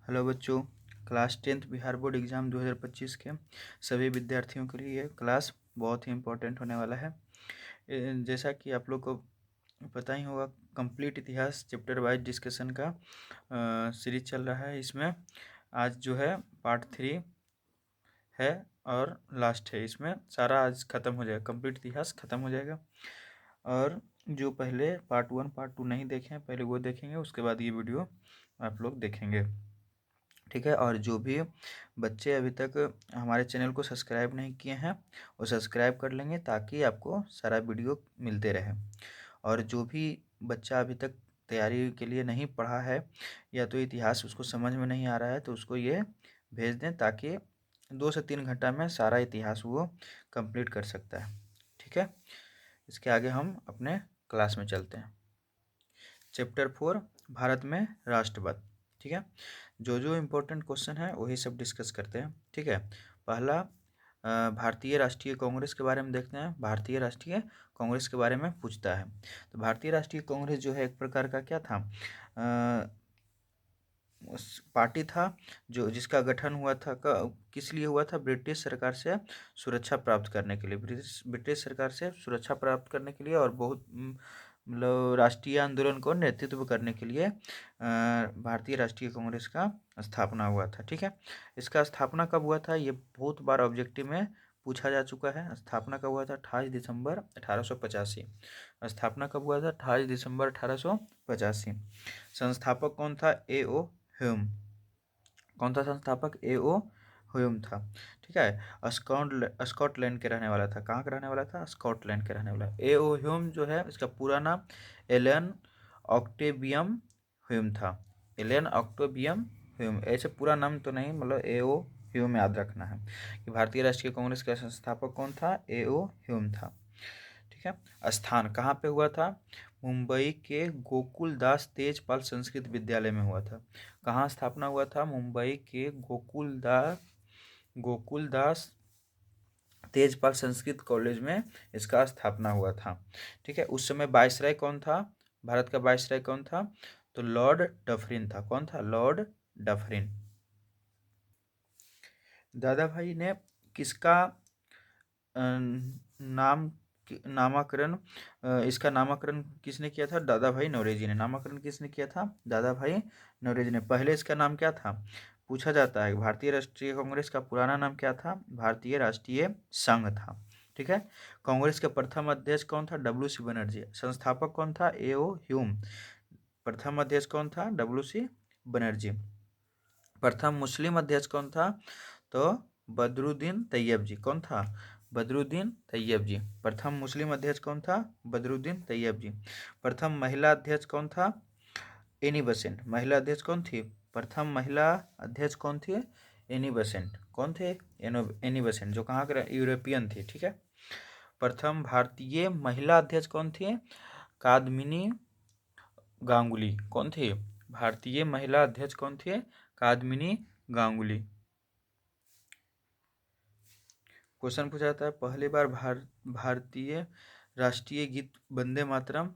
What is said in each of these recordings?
Hello बच्चों, class 10th Bihar board exam 2025 के सभी विद्यार्थियों के लिए ये क्लास बहुत ही इम्पोर्टेंट होने वाला है। जैसा कि आप लोग को पता ही होगा, कंप्लीट इतिहास चैप्टर वाइज डिस्कशन का सीरीज चल रहा है। इसमें आज जो है पार्ट 3 है और लास्ट है। इसमें सारा आज ख़त्म हो जाएगा, कंप्लीट इतिहास ख़त्म हो जाएगा। और जो पहले पार्ट 1 पार्ट 2 नहीं देखे हैं, पहले वो देखेंगे, उसके बाद ये वीडियो आप लोग देखेंगे, ठीक है। और जो भी बच्चे अभी तक हमारे चैनल को सब्सक्राइब नहीं किए हैं वो सब्सक्राइब कर लेंगे, ताकि आपको सारा वीडियो मिलते रहे। और जो भी बच्चा अभी तक तैयारी के लिए नहीं पढ़ा है या तो इतिहास उसको समझ में नहीं आ रहा है, तो उसको ये भेज दें, ताकि 2 से 3 घंटा में सारा इतिहास वो कंप्लीट कर सकता है, ठीक है। इसके आगे हम अपने क्लास में चलते हैं। चैप्टर 4, भारत में राष्ट्रवाद, ठीक है। जो इम्पोर्टेंट क्वेश्चन है वही सब डिस्कस करते हैं, ठीक है। पहला भारतीय राष्ट्रीय कांग्रेस के बारे में देखते हैं। भारतीय राष्ट्रीय कांग्रेस के बारे में पूछता है। तो भारतीय राष्ट्रीय कांग्रेस जो है एक प्रकार का क्या था, पार्टी था जो जिसका गठन हुआ था किस लिए हुआ था, ब्रिटिश सरकार से सुरक्षा प्राप्त करने के लिए, ब्रिटिश सरकार से सुरक्षा प्राप्त करने के लिए, और बहुत मतलब राष्ट्रीय आंदोलन को नेतृत्व करने के लिए भारतीय राष्ट्रीय कांग्रेस का स्थापना हुआ था, ठीक है। इसका स्थापना कब हुआ था, ये बहुत बार ऑब्जेक्टिव में पूछा जा चुका है। स्थापना कब हुआ था, 28 दिसंबर 1885। स्थापना कब हुआ था, 28 दिसंबर 1885। संस्थापक कौन था, ए ओ ह्यूम। कौन था संस्थापक, ए ओ ह्यूम था, ठीक है। स्कॉटलैंड के रहने वाला था। कहाँ का रहने वाला था, स्कॉटलैंड के रहने वाला। ए ओ ह्यूम जो है इसका पूरा नाम एलन ऑक्टेवियम ह्यूम था। एलन ऑक्टेवियम ह्यूम, ऐसे पूरा नाम तो नहीं, मतलब ए ओ ह्यूम याद रखना है कि भारतीय राष्ट्रीय कांग्रेस का संस्थापक कौन था, ए ओ ह्यूम था, ठीक है। स्थान कहाँ पे हुआ था, मुंबई के गोकुलदास तेजपाल संस्कृत विद्यालय में हुआ था। कहाँ स्थापना हुआ था, मुंबई के गोकुलदास तेजपाल संस्कृत कॉलेज में इसका स्थापना हुआ था, ठीक है। उस समय वायसराय कौन था, भारत का वायसराय कौन था, तो लॉर्ड डफरिन था। कौन था, लॉर्ड डफरिन। दादा भाई ने किसका नामाकरण इसका नामकरण किसने किया था, दादा भाई नौरोजी ने। नामकरण किसने किया था, दादा भाई नौरोजी ने। पहले इसका नाम क्या था, पूछा जाता है। भारतीय राष्ट्रीय कांग्रेस का पुराना नाम क्या था, भारतीय राष्ट्रीय संघ था, ठीक है। कांग्रेस के प्रथम अध्यक्ष कौन था, WC बनर्जी। संस्थापक कौन था, A.O. ह्यूम। प्रथम अध्यक्ष कौन था, WC बनर्जी। प्रथम मुस्लिम अध्यक्ष कौन था, तो बदरुद्दीन तैयब जी। कौन था, बदरुद्दीन तैयब जी। प्रथम मुस्लिम अध्यक्ष कौन था, बदरुद्दीन तैयब जी। प्रथम महिला अध्यक्ष कौन था, एनी बेसेंट। महिला अध्यक्ष कौन थी, प्रथम महिला अध्यक्ष कौन थी, एनी बेसेंट। कौन थे, एनी बेसेंट, जो कहाँ के यूरोपियन थी, ठीक है। प्रथम भारतीय महिला अध्यक्ष कौन थी, कादमिनी गांगुली। कौन थे, भारतीय महिला अध्यक्ष कौन थे, कादमिनी गांगुली। क्वेश्चन पूछा जाता है, पहली बार भारतीय राष्ट्रीय गीत वंदे मातरम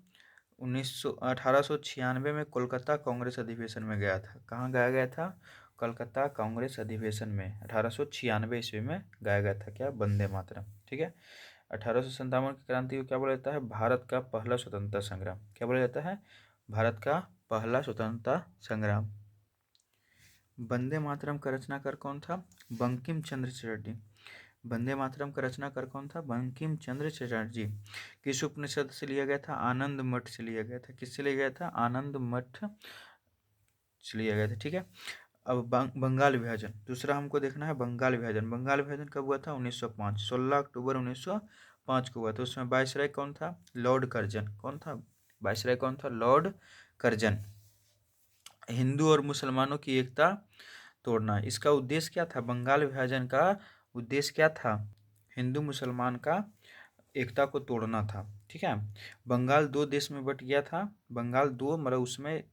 1896 में कोलकाता कांग्रेस अधिवेशन में गया था। कहाँ गाया गया था, कोलकाता कांग्रेस अधिवेशन में 1896 ईस्वी में गाया गया था, क्या, वंदे मातरम, ठीक है। 1857 की क्रांति को क्या बोला जाता है, भारत का पहला स्वतंत्रता संग्राम। क्या बोला जाता है, भारत का पहला स्वतंत्रता संग्राम। वंदे मातरम का रचनाकार कौन था, बंकिम चंद्र चटर्जी। वंदे मातरम का रचनाकार कौन था, बंकिम चंद्र चटर्जी। किस उपनिषद से लिया गया था, आनंद मठ से लिया गया था। किससे लिया गया था, आनंद मठ से लिया गया था, ठीक है। अब बंगाल विभाजन, दूसरा हमको देखना है बंगाल विभाजन। बंगाल विभाजन कब हुआ था, 1905, 16 अक्टूबर 1905 को हुआ था। उसमें वायसराय कौन था, लॉर्ड कर्जन। कौन था, वायसराय कौन था, लॉर्ड कर्जन। हिंदू और मुसलमानों की एकता तोड़ना, इसका उद्देश्य क्या था, बंगाल विभाजन का उद्देश्य क्या था, हिंदू मुसलमान का एकता को तोड़ना था, ठीक है। बंगाल 2 देश में बट गया था। बंगाल 2 मतलब उसमें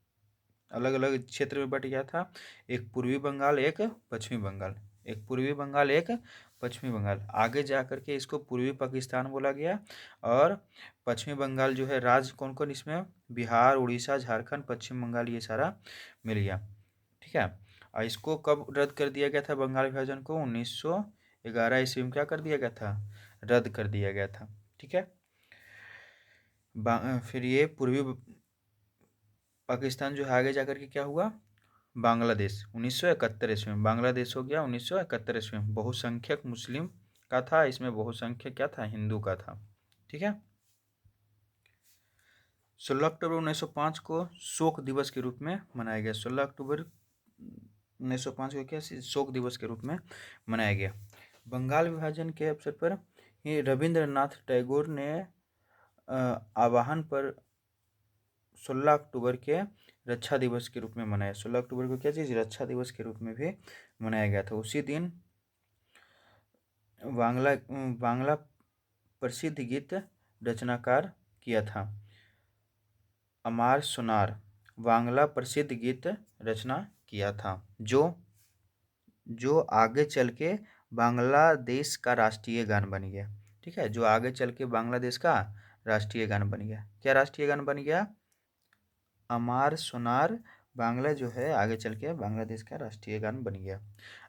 अलग अलग क्षेत्र में बट गया था। एक पूर्वी बंगाल, एक पश्चिमी बंगाल। एक पूर्वी बंगाल, एक पश्चिमी बंगाल। आगे जा करके इसको पूर्वी पाकिस्तान बोला गया। और पश्चिमी बंगाल जो है, राज्य कौन कौन इसमें, बिहार, उड़ीसा, झारखंड, पश्चिम बंगाल, ये सारा मिल गया, ठीक है। और इसको कब रद्द कर दिया गया था बंगाल विभाजन को? 1911 ईस्वी में क्या कर दिया गया था? रद्द कर दिया गया था। ठीक है। फिर ये पूर्वी पाकिस्तान जो है आगे जाकर के क्या हुआ? बांग्लादेश 1971 ईस्वी में बांग्लादेश हो गया 1971 ईस्वी में। बहुसंख्यक मुस्लिम का था, इसमें बहुसंख्यक क्या था? हिंदू का था। ठीक है। 16 अक्टूबर 1905 को शोक दिवस के रूप में मनाया गया। 16 अक्टूबर 1905 को क्या शोक दिवस के रूप में मनाया गया। बंगाल विभाजन के अवसर पर ये रविंद्रनाथ टैगोर ने आह्वान पर 16 अक्टूबर के रक्षा दिवस के रूप में मनाया। 16 अक्टूबर को क्या चीज़? रक्षा दिवस के रूप में भी मनाया गया था। उसी दिन बांग्ला प्रसिद्ध गीत रचनाकार किया था अमार सोनार, बांग्ला प्रसिद्ध गीत रचना किया था जो आगे चल के बांग्लादेश का राष्ट्रीय गान बन गया। ठीक है, जो आगे चल के बांग्लादेश का राष्ट्रीय गान बन गया। क्या राष्ट्रीय गान बन गया? अमार सोनार बांग्ला जो है आगे चल के बांग्लादेश का राष्ट्रीय गान बन गया।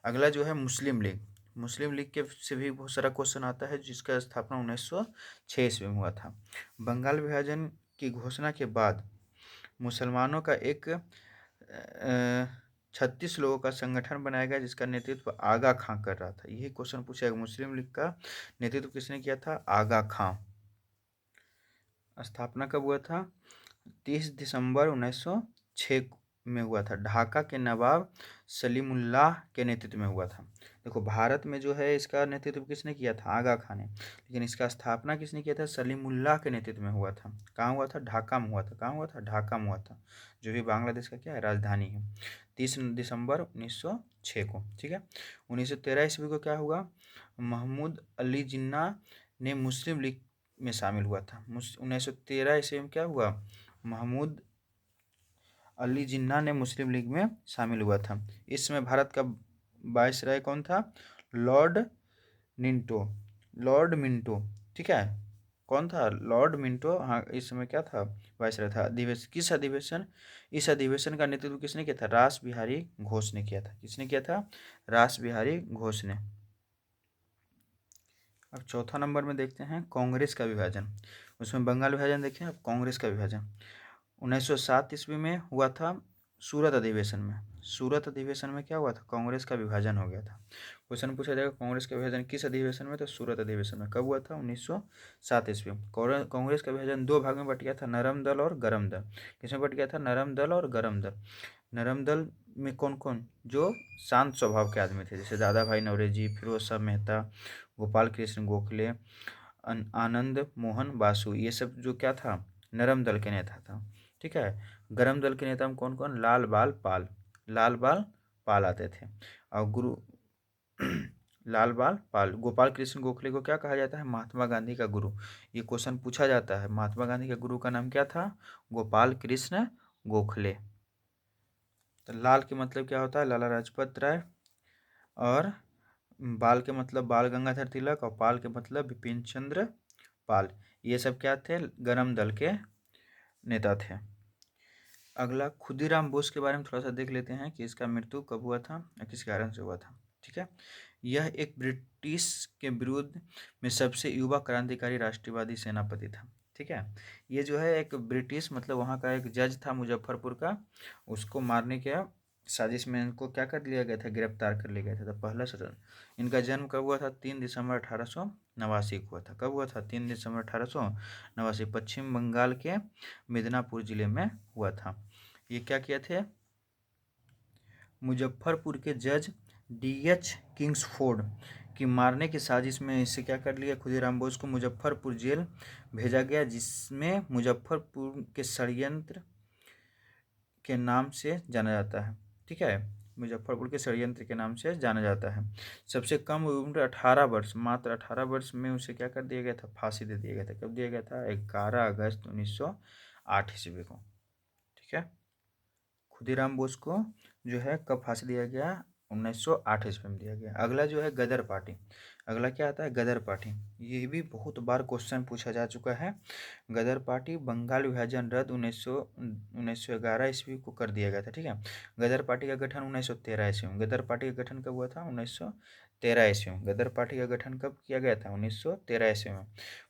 अगला जो है मुस्लिम लीग। मुस्लिम लीग के से भी बहुत सारा क्वेश्चन आता है, जिसका स्थापना 1906 ईस्वी में हुआ था। बंगाल विभाजन की घोषणा के बाद मुसलमानों का एक 36 लोगों का संगठन बनाया गया, जिसका नेतृत्व आगा खां कर रहा था। यही क्वेश्चन पूछा गया, मुस्लिम लीग का नेतृत्व किसने किया था? आगा खां। स्थापना कब हुआ था? 30 दिसंबर 1906 में हुआ था। ढाका के नवाब सलीमुल्लाह के नेतृत्व में हुआ था। देखो, भारत में जो है इसका नेतृत्व किसने किया था? आगा खां ने। लेकिन इसका स्थापना किसने किया था? सलीमुल्लाह के नेतृत्व में हुआ था। कहाँ हुआ था? ढाका में हुआ था। कहाँ हुआ था? ढाका में हुआ था, जो भी बांग्लादेश का क्या है? राजधानी है। 30 दिसंबर 1906 को। ठीक है। 1913 ईस्वी को क्या हुआ? महमूद अली जिन्ना ने मुस्लिम लीग में शामिल हुआ था। 1913 ईस्वी में क्या हुआ? महमूद अली जिन्ना ने मुस्लिम लीग में शामिल हुआ था। इस समय भारत का वायसराय कौन था? Lord Minto. ठीक है, कौन था? Lord Minto. हाँ, इस समय क्या था? वायसराय था। किस अधिवेशन? इस अधिवेशन का नेतृत्व किसने किया था? रास बिहारी घोष ने किया था। किसने किया था? रास बिहारी घोष ने। अब चौथा नंबर में देखते हैं कांग्रेस का विभाजन। उसमें बंगाल विभाजन देखें, अब कांग्रेस का विभाजन 1907 ईस्वी में हुआ था सूरत अधिवेशन में। सूरत अधिवेशन में क्या हुआ था? कांग्रेस का विभाजन हो गया था। क्वेश्चन पूछा जाएगा कांग्रेस का विभाजन किस अधिवेशन में? तो सूरत अधिवेशन में। कब हुआ था? 1907 ईस्वी में। कांग्रेस का विभाजन दो भाग में बट गया था, नरम दल और गरम दल। किसमें बट गया था? नरम दल और गरम दल। नरम दल में कौन कौन? जो शांत स्वभाव के आदमी थे, जैसे दादा भाई नौरोजी, फिरोज शाह मेहता, गोपाल कृष्ण गोखले, आनंद मोहन बासु, ये सब जो क्या था? नरम दल के नेता था। ठीक है। गरम दल के नेता में कौन कौन? लाल बाल पाल आते थे। और गुरु लाल बाल पाल, गोपाल कृष्ण गोखले को क्या कहा जाता है? महात्मा गांधी का गुरु। ये क्वेश्चन पूछा जाता है, महात्मा गांधी का गुरु का नाम क्या था? गोपाल कृष्ण गोखले। तो लाल के मतलब क्या होता है? लाला लाजपत राय। और बाल के मतलब बाल गंगाधर तिलक। और पाल के मतलब बिपिन चंद्र पाल। ये सब क्या थे? गरम दल के नेता थे। अगला खुदीराम बोस के बारे में थोड़ा सा देख लेते हैं कि इसका मृत्यु कब हुआ था या किस कारण से हुआ था। ठीक है। यह एक ब्रिटिश के विरुद्ध में सबसे युवा क्रांतिकारी राष्ट्रवादी सेनापति था। ठीक है। ये जो है एक ब्रिटिश मतलब वहाँ का एक जज था मुजफ्फरपुर का, उसको मारने के साजिश में इनको क्या कर लिया गया था? गिरफ्तार कर लिया गया था। तो पहला सदन इनका जन्म कब हुआ था? 3 दिसंबर 1889 को हुआ था। कब हुआ था? 3 दिसंबर 1889, पश्चिम बंगाल के मिदनापुर जिले में हुआ था। ये क्या किए थे? मुजफ्फरपुर के जज DH किंग्सफोर्ड की मारने की साजिश में इसे क्या कर लिया? खुदीराम बोस को मुजफ्फरपुर जेल भेजा गया, जिसमें मुजफ्फरपुर के षड्यंत्र के नाम से जाना जाता है। ठीक है, मुजफ्फरपुर के षड्यंत्र के नाम से जाना जाता है। सबसे कम उम्र 18 वर्ष, मात्र 18 वर्ष में उसे क्या कर दिया गया था? फांसी दे दिया गया था। कब दिया गया था? 11 अगस्त 1908 ईस्वी को। ठीक है। खुदीराम बोस को जो है कब फांसी दिया गया? 1908 ईस्वी में दिया गया। अगला जो है गदर पार्टी। अगला क्या आता है? गदर पार्टी। ये भी बहुत बार क्वेश्चन पूछा जा चुका है। गदर पार्टी बंगाल विभाजन रद्द 1911 ईस्वी को कर दिया गया था। ठीक है। गदर पार्टी का गठन 1913 ईस्वी में। गदर पार्टी का गठन कब हुआ था? 1913 ईस्वी में। गदर पार्टी का गठन कब किया गया था? 1913 ईस्वी में।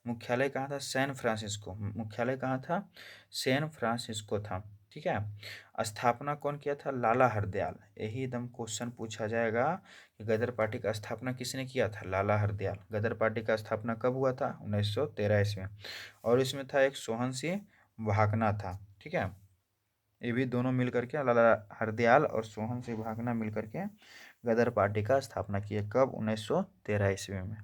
मुख्यालय कहाँ था? San Francisco. मुख्यालय कहाँ था? सैन फ्रांसिस्को था। ठीक है। स्थापना कौन किया था? लाला हरदयाल। यही एकदम क्वेश्चन पूछा जाएगा कि गदर पार्टी का स्थापना किसने किया था? लाला हरदयाल। गदर पार्टी का स्थापना कब हुआ था? 1913 ईस्वी में। और इसमें था एक सोहन सिंह भाकना था। ठीक है। ये भी दोनों मिल करके, लाला हरदयाल और सोहन सिंह भाकना मिल करके गदर पार्टी का स्थापना किए। कब? 1913 ईस्वी में।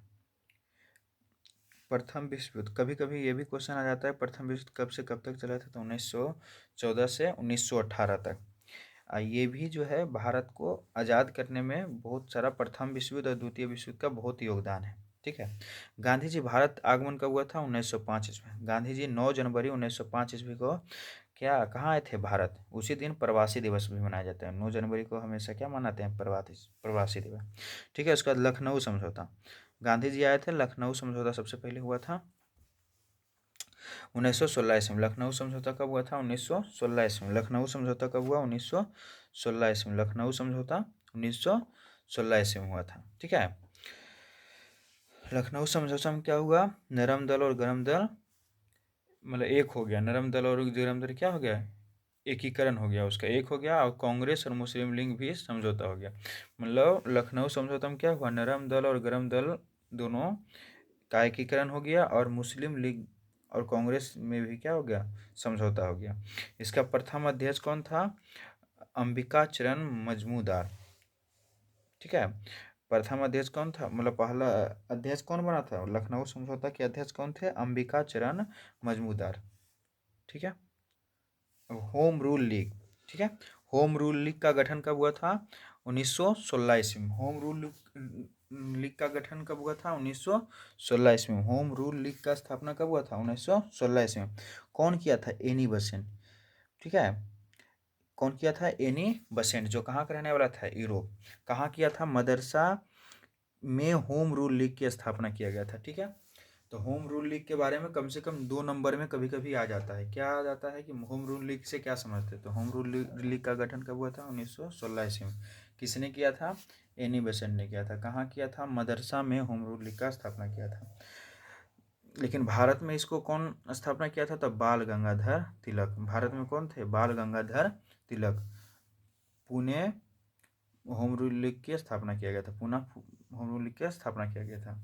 प्रथम विश्व युद्ध। कभी कभी ये भी क्वेश्चन आ जाता है, प्रथम विश्व युद्ध कब से कब तक चला था? तो 1914 से 1918 तक। ये भी जो है भारत को आज़ाद करने में बहुत सारा, प्रथम विश्व युद्ध और द्वितीय विश्व युद्ध का बहुत योगदान है। ठीक है। गांधी जी भारत आगमन कब हुआ था? 1905 ईस्वी। गांधी जी 9 जनवरी 1905 ईस्वी को क्या कहाँ आए थे? भारत। उसी दिन प्रवासी दिवस भी मनाया जाता है। 9 जनवरी को हमेशा क्या मनाते हैं? प्रवासी दिवस। ठीक है। उसके बाद लखनऊ समझौता। गांधी जी आए थे, लखनऊ समझौता सबसे पहले हुआ था 1916 ईस्वी में। लखनऊ समझौता कब हुआ था? 1916 ईस्वी में। लखनऊ समझौता कब हुआ? 1916 ईस्वी में। लखनऊ समझौता 1916 ईस्वी में हुआ था। ठीक है। लखनऊ समझौता में क्या हुआ? नरम दल और गरम दल मतलब एक हो गया। नरम दल और गरम दल क्या हो गया? एकीकरण हो गया, उसका एक हो गया। और कांग्रेस और मुस्लिम लीग भी समझौता हो गया। मतलब लखनऊ समझौता में क्या हुआ? नरम दल और गरम दल दोनों का एकीकरण हो गया, और मुस्लिम लीग और कांग्रेस में भी क्या हो गया? समझौता हो गया। इसका प्रथम अध्यक्ष कौन था? अंबिका चरण मजमूदार। ठीक है। प्रथम अध्यक्ष कौन था? मतलब पहला अध्यक्ष कौन बना था? लखनऊ समझौता के अध्यक्ष कौन थे? अंबिका चरण मजमूदार। ठीक है। Home rule league. ठीक है। होम रूल लीग का गठन कब हुआ था? 1916 ईस्वी में। होम रूल लीग का गठन कब हुआ था? 1916 ईस्वी में। होम रूल लीग का स्थापना कब हुआ था? 1916 ईस्वी में। कौन किया था? Annie Besant. ठीक है। कौन किया था? एनी बेसेंट, जो कहाँ का रहने वाला था? यूरोप। कहाँ किया था? मदरसा में होम रूल लीग की स्थापना किया गया था। ठीक है। तो होम रूल लीग के बारे में कम से कम 2 नंबर में कभी कभी आ जाता है। क्या आ जाता है कि होम रूल लीग से क्या समझते हैं? तो होम रूल लीग का गठन कब हुआ था? 1916 ईस्वी में। किसने किया था? एनी बेसेंट ने किया था। कहाँ किया था? मदरसा में होम रूल लीग का स्थापना किया था। लेकिन भारत में इसको कौन स्थापना किया था? तो बाल गंगाधर तिलक। भारत में कौन थे? बाल Gangadhar Tilak. Pune home rule league की स्थापना किया गया था। पुणे होम रूल लीग की स्थापना किया गया था।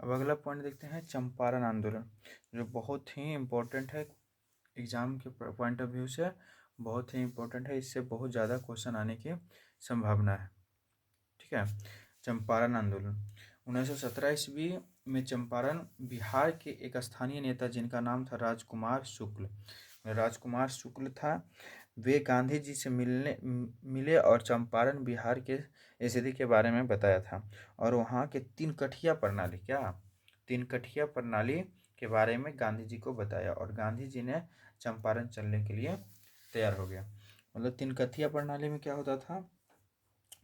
अब अगला पॉइंट देखते हैं, चंपारण आंदोलन, जो बहुत ही इम्पोर्टेंट है एग्जाम के पॉइंट ऑफ व्यू से। बहुत ही इम्पोर्टेंट है, इससे बहुत ज़्यादा क्वेश्चन आने की संभावना है। ठीक है। चंपारण आंदोलन 1917 ईस्वी में चंपारण बिहार के एक स्थानीय नेता जिनका नाम था राजकुमार शुक्ल। राजकुमार शुक्ल था। वे गांधी जी से मिले और चंपारण बिहार के स्थिति के बारे में बताया था। और वहाँ के 3 कठिया प्रणाली, क्या 3 कठिया प्रणाली के बारे में गांधी जी को बताया, और गांधी जी ने चंपारण चलने के लिए तैयार हो गया। मतलब 3 कठिया प्रणाली में क्या होता था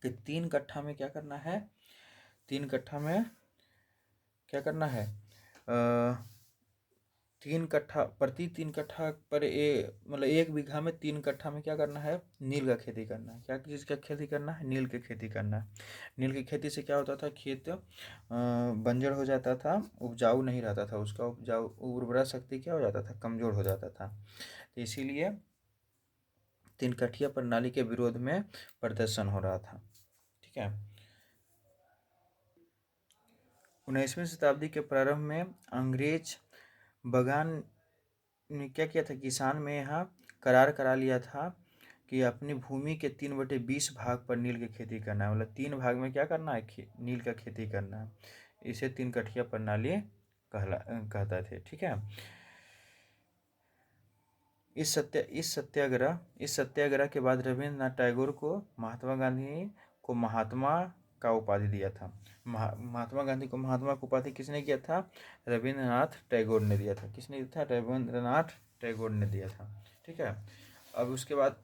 कि 3 कट्ठा में क्या करना है? 3 कट्ठा में क्या करना है? 3 कट्ठा पर मतलब 1 बीघा में 3 कट्ठा में क्या करना है? नील का खेती करना है। क्या चीज़ का खेती करना है? नील की खेती करना है। नील की खेती से क्या होता था? खेत बंजर हो जाता था, उपजाऊ नहीं रहता था, उसका उपजाऊ उर्वरा शक्ति क्या हो जाता था? कमज़ोर हो जाता था। तो इसीलिए 3 कठिया प्रणाली के विरोध में प्रदर्शन हो रहा था। ठीक है। 19वीं शताब्दी के प्रारंभ में अंग्रेज बगान ने क्या किया था? किसान में यहाँ करार करा लिया था कि अपनी भूमि के 3/20 भाग पर नील की खेती करना है। मतलब 3 भाग में क्या करना है? नील का खेती करना है। इसे 3 कठिया प्रणाली कहता थे। ठीक है। इस सत्याग्रह के बाद रविन्द्रनाथ टैगोर को महात्मा गांधी को महात्मा का उपाधि दिया था। महात्मा गांधी को महात्मा का उपाधि किसने किया था? रविन्द्रनाथ टैगोर ने दिया था। किसने दिया था? रविन्द्रनाथ टैगोर ने दिया था। ठीक है। अब उसके बाद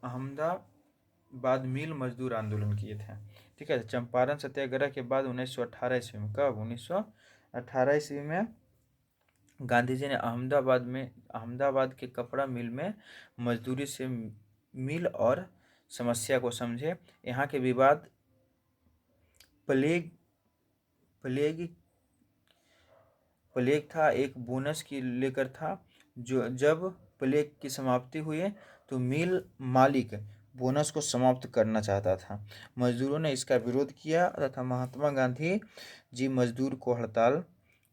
बाद मिल मजदूर आंदोलन किए थे। ठीक है, चंपारण सत्याग्रह के बाद 1918 ईस्वी में, कब 1918 ईस्वी में गांधी जी ने अहमदाबाद के कपड़ा मिल में मजदूरी से मिल और समस्या को समझे। यहाँ के विवाद प्लेग प्लेग प्लेग था, एक बोनस की लेकर था। जो जब प्लेग की समाप्ति हुई तो मिल मालिक बोनस को समाप्त करना चाहता था। मजदूरों ने इसका विरोध किया तथा महात्मा गांधी जी मजदूर को हड़ताल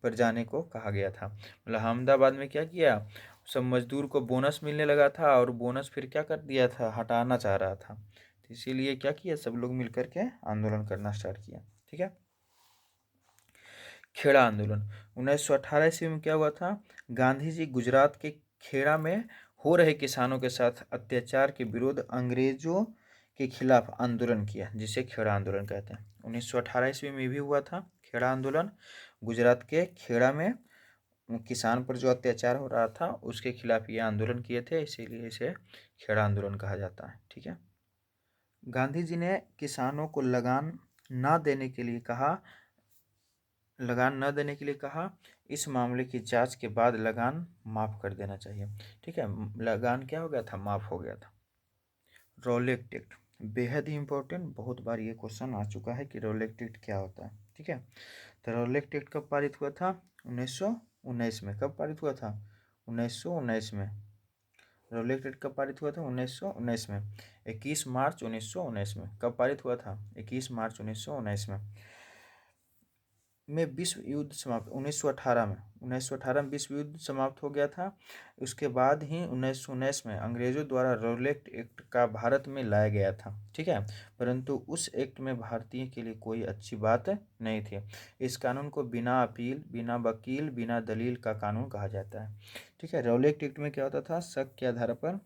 पर जाने को कहा गया था। मतलब अहमदाबाद में क्या किया, सब मजदूर को बोनस मिलने लगा था और बोनस फिर क्या कर दिया था, हटाना चाह रहा था। तो इसीलिए क्या किया, सब लोग मिलकर के आंदोलन करना स्टार्ट किया। ठीक है, खेड़ा आंदोलन 1918 ईस्वी में क्या हुआ था, गांधी जी गुजरात के खेड़ा में हो रहे किसानों के साथ अत्याचार के विरुद्ध अंग्रेजों के खिलाफ आंदोलन किया, जिसे खेड़ा आंदोलन कहते हैं। 1918 ईस्वी में भी हुआ था खेड़ा आंदोलन। गुजरात के खेड़ा में किसान पर जो अत्याचार हो रहा था उसके खिलाफ ये आंदोलन किए थे, इसीलिए इसे खेड़ा आंदोलन कहा जाता है। ठीक है, गांधी जी ने किसानों को लगान न देने के लिए कहा। इस मामले की जांच के बाद लगान माफ़ कर देना चाहिए। ठीक है, लगान क्या हो गया था, माफ़ हो गया था। रॉलेट एक्ट बेहद ही इंपॉर्टेंट, बहुत बार ये क्वेश्चन आ चुका है कि रॉलेट एक्ट क्या होता है। ठीक है, तो रॉलेट एक्ट कब पारित हुआ था, 1919 में। कब पारित हुआ था, 1919 में। रॉलेट एक्ट कब पारित हुआ था, 1919 में। 21 मार्च 1919 में। कब पारित हुआ था, 21 मार्च 1919 में विश्व युद्ध समाप्त 1918 में विश्व युद्ध समाप्त हो गया था। उसके बाद ही 1919 में अंग्रेजों द्वारा रॉलेट एक्ट का भारत में लाया गया था। ठीक है, परंतु उस एक्ट में भारतीय के लिए कोई अच्छी बात नहीं थी। इस कानून को बिना अपील, बिना वकील, बिना दलील का कानून कहा जाता है। ठीक है, रॉलेट एक्ट में क्या होता था, शक के आधार पर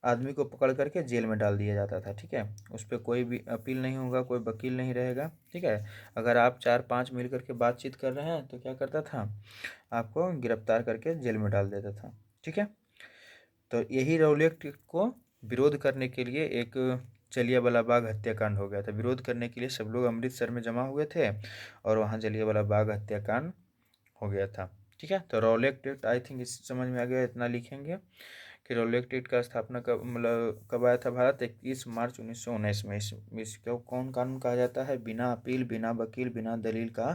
आदमी को पकड़ करके जेल में डाल दिया जाता था। ठीक है, उस पर कोई भी अपील नहीं होगा, कोई वकील नहीं रहेगा। ठीक है, अगर आप 4-5 मिल करके बातचीत कर रहे हैं तो क्या करता था, आपको गिरफ्तार करके जेल में डाल देता था। ठीक है, तो यही रॉलेट एक्ट को विरोध करने के लिए एक जलियांवाला बाग हत्याकांड हो गया था। विरोध करने के लिए सब लोग अमृतसर में जमा हुए थे और वहाँ जलियांवाला बाग हत्याकांड हो गया था। ठीक है, तो रॉलेट एक्ट आई थिंक इस समझ में आ गया, इतना लिखेंगे कि रॉलेट एक्ट का स्थापना कब आया था भारत, 21 मार्च 1919 में। इसको कौन कानून कहा जाता है, बिना अपील, बिना वकील, बिना दलील का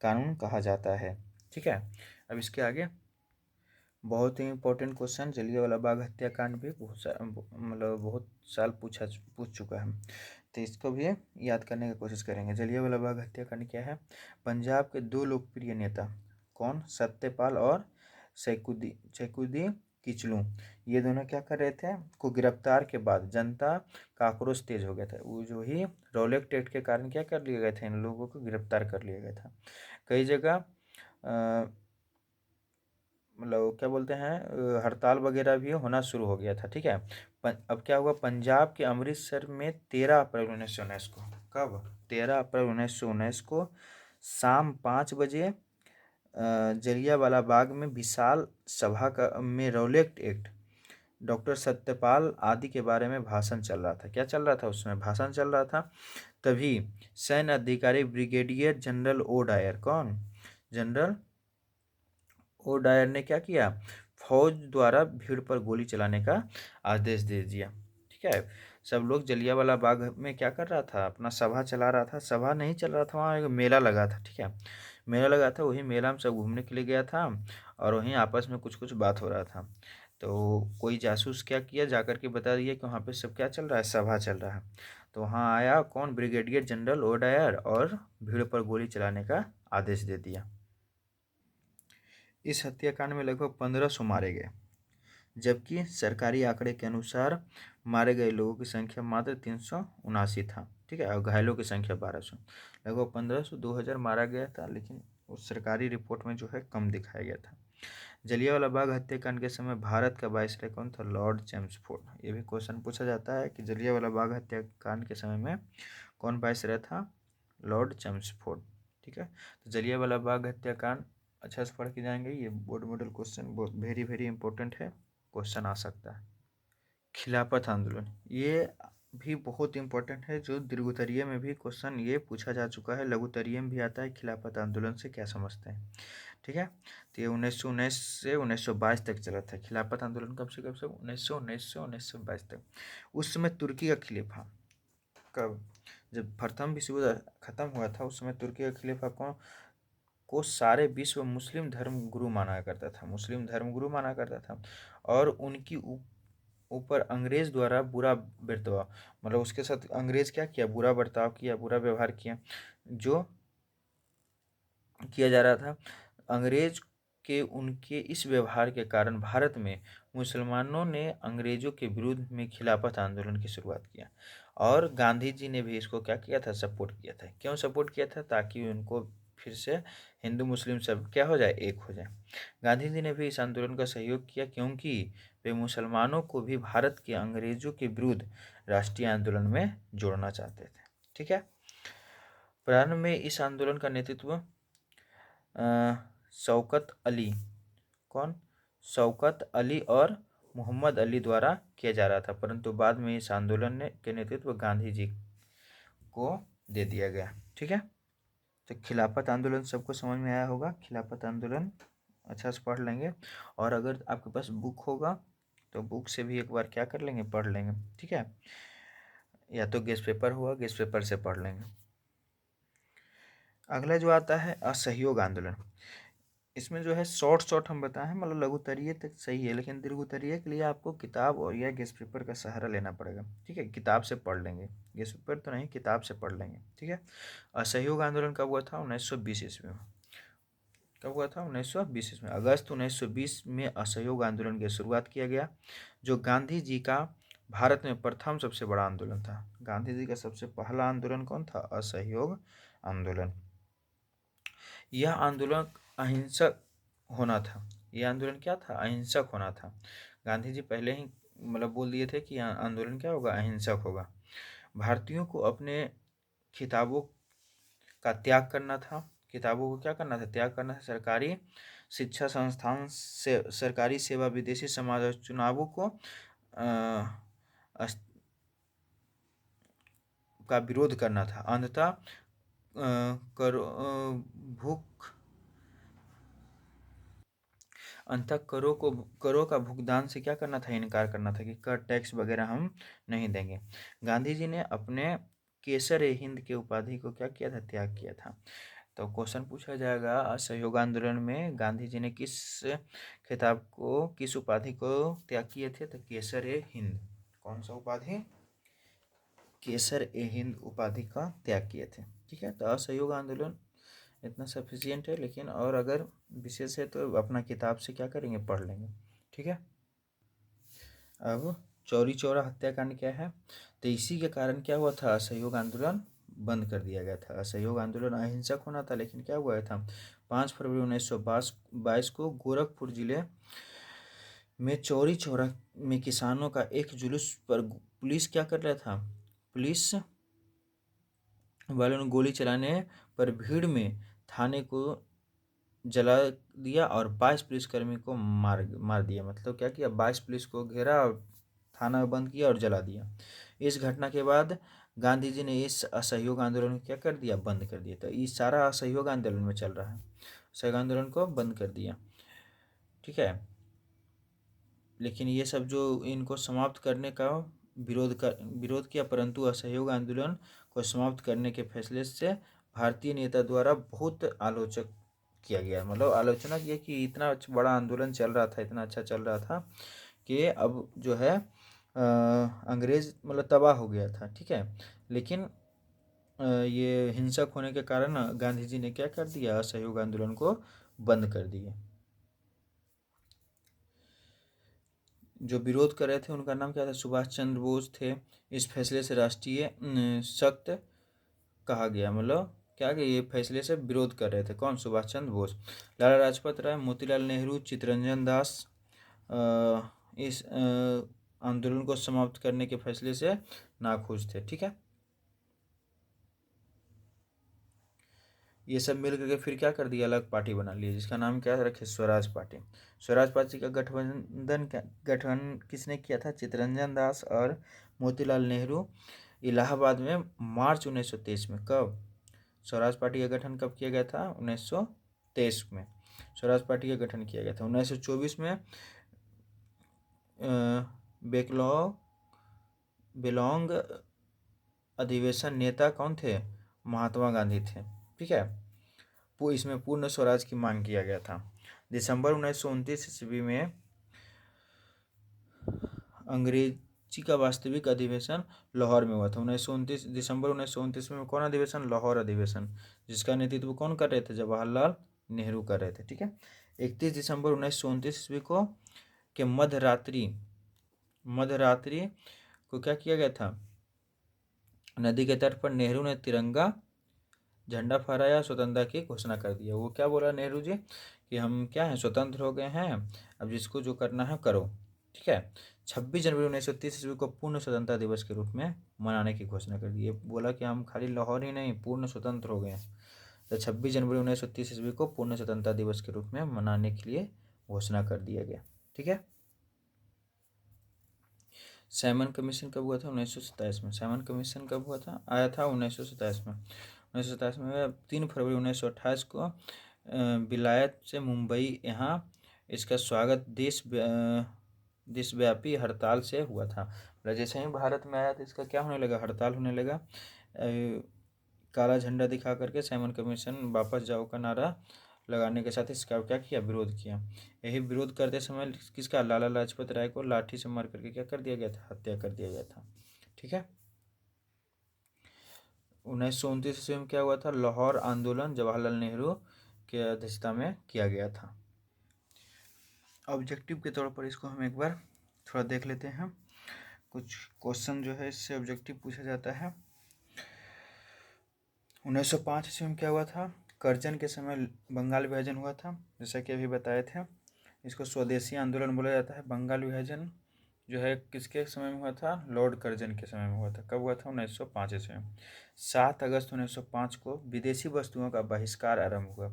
कानून कहा जाता है। ठीक है, अब इसके आगे बहुत ही इंपॉर्टेंट क्वेश्चन, जलियांवाला बाग हत्याकांड भी बहुत साल पूछ चुका है, तो इसको भी याद करने की कोशिश करेंगे। जलियांवाला बाग हत्याकांड क्या है, पंजाब के दो लोकप्रिय नेता, कौन, सत्यपाल और सैकुदी किचलू, ये दोनों क्या कर रहे थे, को गिरफ्तार के बाद जनता का आक्रोश तेज हो गया था। वो जो ही रॉलेट एक्ट के कारण क्या कर लिए गए थे, इन लोगों को गिरफ्तार कर लिया गया था। कई जगह मतलब क्या बोलते हैं, हड़ताल वगैरह भी होना शुरू हो गया था। ठीक है, अब क्या हुआ, पंजाब के अमृतसर में 13 अप्रैल 1919 को, कब, 13 अप्रैल 1919 को शाम 5 बजे जलियांवाला बाग में विशाल सभा में रॉलेट एक्ट, डॉक्टर सत्यपाल आदि के बारे में भाषण चल रहा था। क्या चल रहा था, उसमें भाषण चल रहा था। तभी सैन्य अधिकारी ब्रिगेडियर जनरल ओ डायर, कौन, जनरल ओ डायर ने क्या किया, फौज द्वारा भीड़ पर गोली चलाने का आदेश दे दिया। ठीक है, सब लोग जलियांवाला बाग में क्या कर रहा था, अपना सभा चला रहा था। सभा नहीं चल रहा था, वहाँ एक मेला लगा था। ठीक है, मेला लगा था, वही मेला में सब घूमने के लिए गया था और वहीं आपस में कुछ कुछ बात हो रहा था। तो कोई जासूस क्या किया, जाकर के बता दिया कि वहाँ पे सब क्या चल रहा है, सभा चल रहा है। तो वहाँ आया कौन, ब्रिगेडियर जनरल ओ डायर, और भीड़ पर गोली चलाने का आदेश दे दिया। इस हत्याकांड में लगभग 1500 मारे गए, जबकि सरकारी आंकड़े के अनुसार मारे गए लोगों की संख्या मात्र 379 था। ठीक है, और घायलों की संख्या 1200। लगभग 1500 2000 मारा गया था, लेकिन उस सरकारी रिपोर्ट में जो है कम दिखाया गया था। जलियांवाला बाग हत्याकांड के समय भारत का वायसराय कौन था, लॉर्ड चेम्सफोर्ड। ये भी क्वेश्चन पूछा जाता है कि जलियांवाला बाग हत्याकांड के समय में कौन वायसराय था, लॉर्ड चेम्सफोर्ड। ठीक है, तो जलियांवाला बाग हत्याकांड अच्छा से पढ़ के जाएंगे, ये बोर्ड मॉडल क्वेश्चन बहुत वेरी वेरी इंपॉर्टेंट है, क्वेश्चन आ सकता है। खिलाफत आंदोलन, ये भी बहुत इंपॉर्टेंट है, जो दीर्घोत्तरीय में भी क्वेश्चन ये पूछा जा चुका है, लघुत्तरीय में भी आता है। खिलाफत आंदोलन से क्या समझते हैं, ठीक है। तो ये 1919 से 1922 तक चला था। खिलाफत आंदोलन कब से कब से? 1919 से 1922 तक। उस समय तुर्की का खलीफा, कब? जब प्रथम विश्व युद्ध खत्म हुआ था, उस समय तुर्की का खलीफा कौन को सारे विश्व मुस्लिम धर्म गुरु माना करता था, मुस्लिम धर्म गुरु माना करता था। और उनकी ऊपर अंग्रेज द्वारा बुरा बर्ताव, मतलब उसके साथ अंग्रेज क्या किया? बुरा बर्ताव किया, बुरा व्यवहार किया। जो किया जा रहा था, अंग्रेज के उनके इस व्यवहार के कारण भारत में मुसलमानों ने अंग्रेजों के विरुद्ध में खिलाफत आंदोलन की शुरुआत किया। और गांधी जी ने भी इसको क्या किया था? सपोर्ट किया था। क्यों सपोर्ट किया था? ताकि उनको फिर से हिंदू मुस्लिम सब क्या हो जाए? एक हो जाए। गांधी जी ने भी इस आंदोलन का सहयोग किया, क्योंकि वे मुसलमानों को भी भारत के अंग्रेजों के विरुद्ध राष्ट्रीय आंदोलन में जोड़ना चाहते थे, ठीक है। प्रारंभ में इस आंदोलन का नेतृत्व शौकत अली, कौन? शौकत अली और मोहम्मद अली द्वारा किया जा रहा था, परंतु बाद में इस आंदोलन के नेतृत्व गांधी जी को दे दिया गया, ठीक है। तो खिलाफत आंदोलन सबको समझ में आया होगा। खिलाफत आंदोलन अच्छा से पढ़ लेंगे, और अगर आपके पास बुक होगा तो बुक से भी एक बार क्या कर लेंगे? पढ़ लेंगे, ठीक है। या तो गेस्ट पेपर हुआ, गेस्ट पेपर से पढ़ लेंगे। अगला जो आता है असहयोग आंदोलन। इसमें जो है शॉर्ट हम बताए हैं, मतलब लघुत्तरीय तक सही है, लेकिन दीर्घोत्तरीय के लिए आपको किताब और या गेस्ट पेपर का सहारा लेना पड़ेगा, ठीक है। किताब से पढ़ लेंगे, गेस्ट पेपर तो नहीं, किताब से पढ़ लेंगे, ठीक है। असहयोग आंदोलन कब हुआ था? 1920 ईस्वी में। कब हुआ था? 1920 ईस्वी में। अगस्त 1920 में असहयोग आंदोलन की शुरुआत किया गया, जो गांधी जी का भारत में प्रथम सबसे बड़ा आंदोलन था। गांधी जी का सबसे पहला आंदोलन कौन था? असहयोग आंदोलन। यह आंदोलन अहिंसक होना था। यह आंदोलन क्या था? अहिंसक होना था। गांधी जी पहले ही मतलब बोल दिए थे कि आंदोलन क्या होगा? अहिंसक होगा। भारतीयों को अपने खिताबों का त्याग करना था। किताबों को क्या करना था? त्याग करना था। सरकारी शिक्षा संस्थान से सरकारी सेवा, विदेशी समाज और चुनावों को का विरोध करना था। अंततः भूख अंततः करों का भुगतान से क्या करना था? इनकार करना था, कि कर टैक्स वगैरह हम नहीं देंगे। गांधी जी ने अपने केसर ए हिंद के उपाधि को क्या किया था? त्याग किया था। तो क्वेश्चन पूछा जाएगा, असहयोग आंदोलन में गांधी जी ने किस खिताब को, किस उपाधि को त्याग किए थे? तो केसर ए हिंद। कौन सा उपाधि? केसर ए हिंद उपाधि का त्याग किए थे, ठीक है। तो असहयोग आंदोलन इतना सफिशियंट है, लेकिन और अगर विशेष है तो अपना किताब से क्या करेंगे? पढ़ लेंगे, ठीक है। अब चौरी चौरा हत्याकांड क्या है? तो इसी के कारण क्या हुआ था? असहयोग आंदोलन बंद कर दिया गया था। असहयोग आंदोलन अहिंसक होना था, लेकिन क्या हुआ था? 5 फरवरी 1922 को गोरखपुर जिले में चौरी चौरा में किसानों का एक जुलूस पर पुलिस क्या कर रहा था? पुलिस वालों ने गोली चलाने पर भीड़ में थाने को जला दिया और 22 पुलिसकर्मी को मार दिया। मतलब क्या किया? 22 पुलिस को घेरा और थाना बंद किया और जला दिया। इस घटना के बाद गांधी जी ने इस असहयोग आंदोलन को क्या कर दिया? बंद कर दिया। तो ये सारा असहयोग आंदोलन में चल रहा है, असहयोग आंदोलन को बंद कर दिया, ठीक है। लेकिन ये सब जो इनको समाप्त करने का विरोध किया, परंतु असहयोग आंदोलन को समाप्त करने के फैसले से भारतीय नेता द्वारा बहुत आलोचक किया गया, मतलब आलोचना किया कि इतना बड़ा आंदोलन चल रहा था, इतना अच्छा चल रहा था कि अब जो है अंग्रेज मतलब तबाह हो गया था, ठीक है। लेकिन ये हिंसक होने के कारण गांधी जी ने क्या कर दिया? असहयोग आंदोलन को बंद कर दिया। जो विरोध कर रहे थे उनका नाम क्या था? सुभाष चंद्र बोस थे। इस फैसले से राष्ट्रीय सख्त कहा गया, मतलब क्या कि ये फैसले से विरोध कर रहे थे। कौन? सुभाष चंद्र बोस। लाला लाजपत राय, मोतीलाल नेहरू, चित्तरंजन दास इस आंदोलन को समाप्त करने के फैसले से नाखुश थे, ठीक है। ये सब मिल करके फिर क्या कर दिया, अलग पार्टी बना ली, जिसका नाम क्या रखे, स्वराज पार्टी। स्वराज पार्टी का गठन किसने किया था, चित्तरंजन दास और मोतीलाल नेहरू, इलाहाबाद में मार्च 1923 में। कब स्वराज पार्टी का गठन कब किया गया था, 1923 में स्वराज पार्टी का गठन किया गया था। 1924 में बेलोंग अधिवेशन नेता कौन थे, महात्मा गांधी थे। ठीक है, इसमें पूर्ण स्वराज की मांग किया गया था। दिसंबर 1929 ईस्वी में अंग्रेजी का वास्तविक अधिवेशन लाहौर में हुआ था। 1929 दिसंबर 1929 में कौन अधिवेशन, लाहौर अधिवेशन, जिसका नेतृत्व कौन कर रहे थे, जवाहरलाल नेहरू कर रहे थे। ठीक है, 31 दिसंबर 1929 ईस्वी को के मध्यरात्रि को क्या किया गया था, नदी के तट पर नेहरू ने तिरंगा झंडा फहराया, स्वतंत्रता की घोषणा कर दिया। वो क्या बोला नेहरू जी, कि हम क्या हैं, स्वतंत्र हो गए हैं, अब जिसको जो करना है करो। ठीक है, 26 जनवरी 1930 ईस्वी को पूर्ण स्वतंत्रता दिवस के रूप में मनाने की घोषणा कर दी। बोला कि हम खाली लाहौर ही नहीं, पूर्ण स्वतंत्र हो गए हैं। तो 26 जनवरी 1930 ईस्वी को पूर्ण स्वतंत्रता दिवस के रूप में मनाने के लिए घोषणा कर दिया गया। ठीक है, साइमन कमीशन कब हुआ था, 1927 में। साइमन कमीशन कब हुआ था, आया था 1927 में। 1927 में 3 फरवरी 1928 को विलायत से मुंबई, यहाँ इसका स्वागत देशव्यापी हड़ताल से हुआ था। जैसे ही भारत में आया तो इसका क्या होने लगा, हड़ताल होने लगा। काला झंडा दिखा करके साइमन कमीशन वापस जाओ का नारा लगाने के साथ इसका क्या किया, विरोध किया। यही विरोध करते समय किसका, लाला लाजपत राय को लाठी से मार करके क्या कर दिया गया था, हत्या कर दिया गया था। ठीक है, 1929 ईस्वी में क्या हुआ था, लाहौर आंदोलन जवाहरलाल नेहरू के अध्यक्षता में किया गया था। ऑब्जेक्टिव के तौर पर इसको हम एक बार थोड़ा देख लेते हैं। कुछ क्वेश्चन जो है इससे ऑब्जेक्टिव पूछा जाता है। 1905 ईस्वी में क्या हुआ था, करजन के समय बंगाल विभाजन हुआ था, जैसा कि अभी बताए थे। इसको स्वदेशी आंदोलन बोला जाता है। बंगाल विभाजन जो है किसके समय में हुआ था, लॉर्ड कर्जन के समय में हुआ था। कब हुआ था, 1905 ईस्वी में। 7 अगस्त 1905 को विदेशी वस्तुओं का बहिष्कार आरंभ हुआ।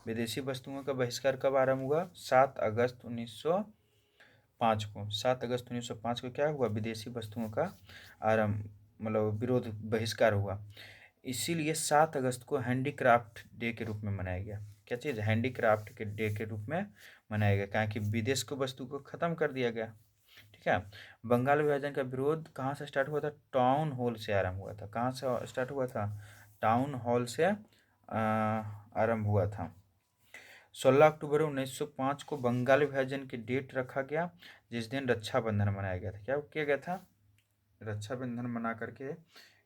विदेशी वस्तुओं का बहिष्कार कब आरंभ हुआ, 7 अगस्त 1905 को। 7 अगस्त 1905 को क्या हुआ, विदेशी वस्तुओं का आरंभ मतलब विरोध बहिष्कार हुआ। इसीलिए 7 अगस्त को हैंडीक्राफ्ट डे के रूप में मनाया गया। क्या चीज़, हैंडीक्राफ्ट के डे के रूप में मनाया गया, क्या कि विदेश को वस्तु को ख़त्म कर दिया गया। ठीक है, बंगाल विभाजन का विरोध कहाँ से स्टार्ट हुआ था, टाउन हॉल से आरंभ हुआ था। कहाँ से स्टार्ट हुआ था, टाउन हॉल से आरंभ हुआ था। 16 अक्टूबर 1905 को बंगाल विभाजन की डेट रखा गया, जिस दिन रक्षाबंधन मनाया गया था। क्या किया गया था, रक्षाबंधन मना करके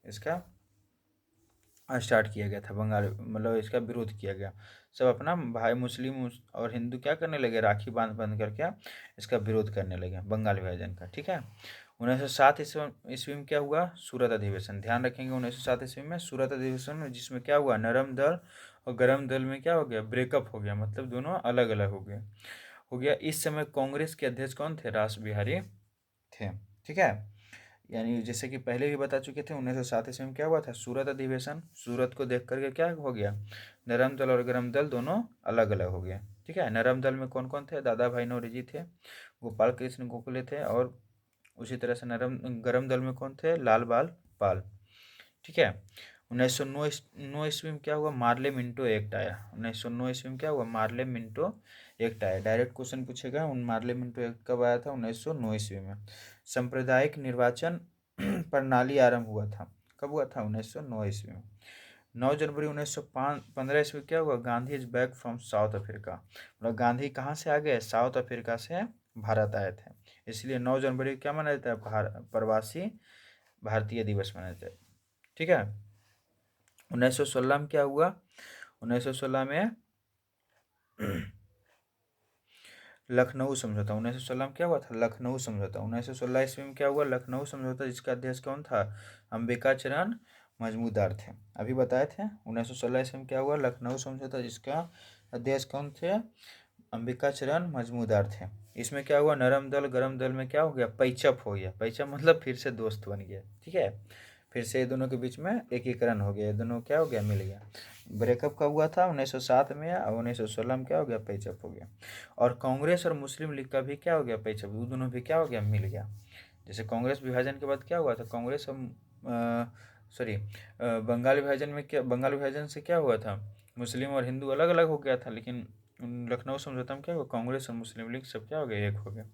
इसका स्टार्ट किया गया था। बंगाल मतलब इसका विरोध किया गया। सब अपना भाई मुस्लिम और हिंदू क्या करने लगे, राखी बांध करके इसका विरोध करने लगे, बंगाल विभाजन का। ठीक है, 1907 ईस्वी में क्या हुआ, सूरत अधिवेशन। ध्यान रखेंगे 1907 ईस्वी में सूरत अधिवेशन, जिसमें क्या हुआ, नरम दल और गरम दल में क्या हो गया, ब्रेकअप हो गया, मतलब दोनों अलग अलग हो गया। इस समय कांग्रेस के अध्यक्ष कौन थे, रास बिहारी थे। ठीक है, यानी जैसे कि पहले भी बता चुके थे, 1907 ईस्वी में क्या हुआ था, सूरत अधिवेशन। सूरत को देख करके क्या हो गया, नरम दल और गरम दल दोनों अलग अलग हो गए। ठीक है, नरम दल में कौन कौन थे, दादा भाई नौरोजी थे, गोपाल कृष्ण गोखले थे, और उसी तरह से गरम दल में कौन थे, लाल बाल पाल। ठीक है, 1909 ईस्वी में क्या हुआ, मार्ले मिंटो एक्ट आया। 1909 ईस्वी में क्या हुआ, मार्ले मिंटो एक्ट आया। डायरेक्ट क्वेश्चन पूछेगा, उन मार्ले मिंटो एक्ट कब आया था, 1909 ईस्वी में। सांप्रदायिक निर्वाचन प्रणाली आरंभ हुआ था। कब हुआ था, 1909 ईस्वी में। 9 जनवरी 1915 ईस्वी क्या हुआ, Gandhi is back from south Africa. मतलब गांधी कहाँ से आ गए, साउथ अफ्रीका से भारत आए थे, इसलिए 9 जनवरी क्या मनाया जाता है, प्रवासी भारतीय दिवस मनाया जाता है। ठीक है, 1916 में क्या हुआ, 1916 में लखनऊ समझौता। 1916 में क्या हुआ था, लखनऊ समझौता। 1916 ईस्वी में क्या हुआ, लखनऊ समझौता, जिसका अध्यक्ष कौन था, अंबिका चरण मजमूदार थे। अभी बताए थे 1916 ईस्वी में क्या हुआ, लखनऊ समझौता, जिसका अध्यक्ष कौन थे, अंबिका चरण मजमूदार थे। इसमें क्या हुआ, नरम दल गरम दल में क्या हो गया, पैचअप हो गया। पैचअप मतलब फिर से दोस्त बन गया। ठीक है, फिर से ये दोनों के बीच में एकीकरण हो गया, ये दोनों क्या हो गया, मिल गया। ब्रेकअप कब हुआ था, 1907 में, या 1916 में क्या हो गया, पैचअप हो गया। और कांग्रेस और मुस्लिम लीग का भी क्या हो गया, पैचअप, वो दोनों भी क्या हो गया, मिल गया। जैसे कांग्रेस विभाजन के बाद क्या हुआ था, कांग्रेस हम सॉरी बंगाल विभाजन में क्या, बंगाल विभाजन से क्या हुआ था, मुस्लिम और हिंदू अलग अलग हो गया था, लेकिन लखनऊ समझौता में क्या हुआ, कांग्रेस और मुस्लिम लीग सब क्या हो गया, एक हो गया।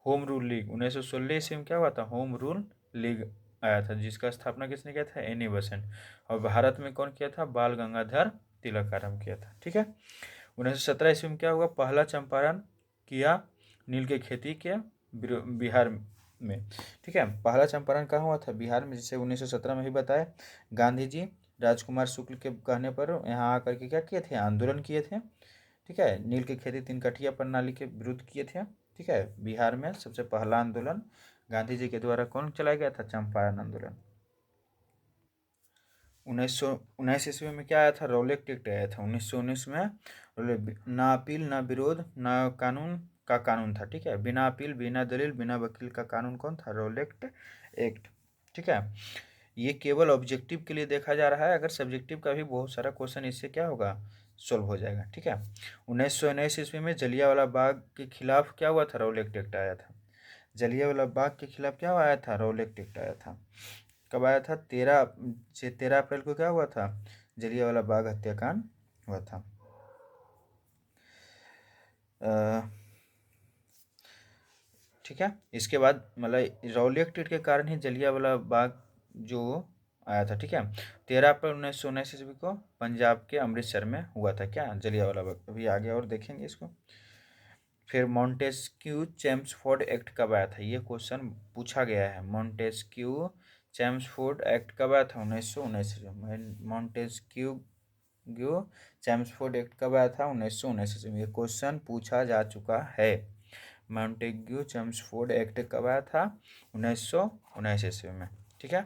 होम रूल लीग 1916 ईस्वी में क्या हुआ था, होम रूल लीग आया था, जिसका स्थापना किसने किया था, एनी बेसेंट। और भारत में कौन किया था, बाल गंगाधर तिलक आरंभ किया था, ठीक है। 1917 ईस्वी में क्या हुआ, पहला चंपारण किया नील के खेती के बिहार में, ठीक है। पहला चंपारण कहाँ हुआ था, बिहार में, जिसे 1917 में ही बताया। गांधी जी राजकुमार शुक्ल के कहने पर यहाँ आकर के क्या किए थे, आंदोलन किए थे, ठीक है। नील की खेती 3 कठिया प्रणाली के विरुद्ध किए थे, ठीक है। बिहार में सबसे पहला आंदोलन गांधी जी के द्वारा कौन चलाया गया था, चंपारण आंदोलन। 1919 ईस्वी में क्या आया था, रौलेट एक्ट आया था 1919 में। ना अपील ना विरोध ना कानून का कानून था, ठीक है। बिना अपील बिना दलील बिना वकील का कानून कौन था, रौलेट एक्ट, ठीक है। ये केवल ऑब्जेक्टिव के लिए देखा जा रहा है, अगर सब्जेक्टिव का भी बहुत सारा क्वेश्चन इससे क्या होगा, सोल्व हो जाएगा, ठीक है। 1919 ईस्वी में जलियांवाला बाग के खिलाफ क्या हुआ था, रौलेट एक्ट आया था। जलियांवाला बाग के खिलाफ क्या आया था, रौलेट एक्ट आया था। कब आया था, 13 अप्रैल को क्या हुआ था, जलियांवाला बाग हत्याकांड हुआ था। ठीक है। इसके बाद मतलब रौलेट एक्ट के कारण ही जलियांवाला बाग जो आया था, ठीक है। 13 अप्रैल 1919 ईस्वी को पंजाब के अमृतसर में हुआ था क्या, जलियांवाला बाग। अभी आगे और देखेंगे इसको। फिर मॉन्टेस्क्यू चेम्सफोर्ड एक्ट कब आया था, ये क्वेश्चन पूछा गया है। मॉन्टेस्क्यू चेम्सफोर्ड एक्ट कब आया था, 1919 में। मॉन्टेस्क्यू चेम्सफोर्ड एक्ट कब आया था, 1919 में। ये क्वेश्चन पूछा जा चुका है। मॉन्टेग्यू चेम्सफोर्ड एक्ट कब आया था, 1919 ईस्वी में, ठीक है।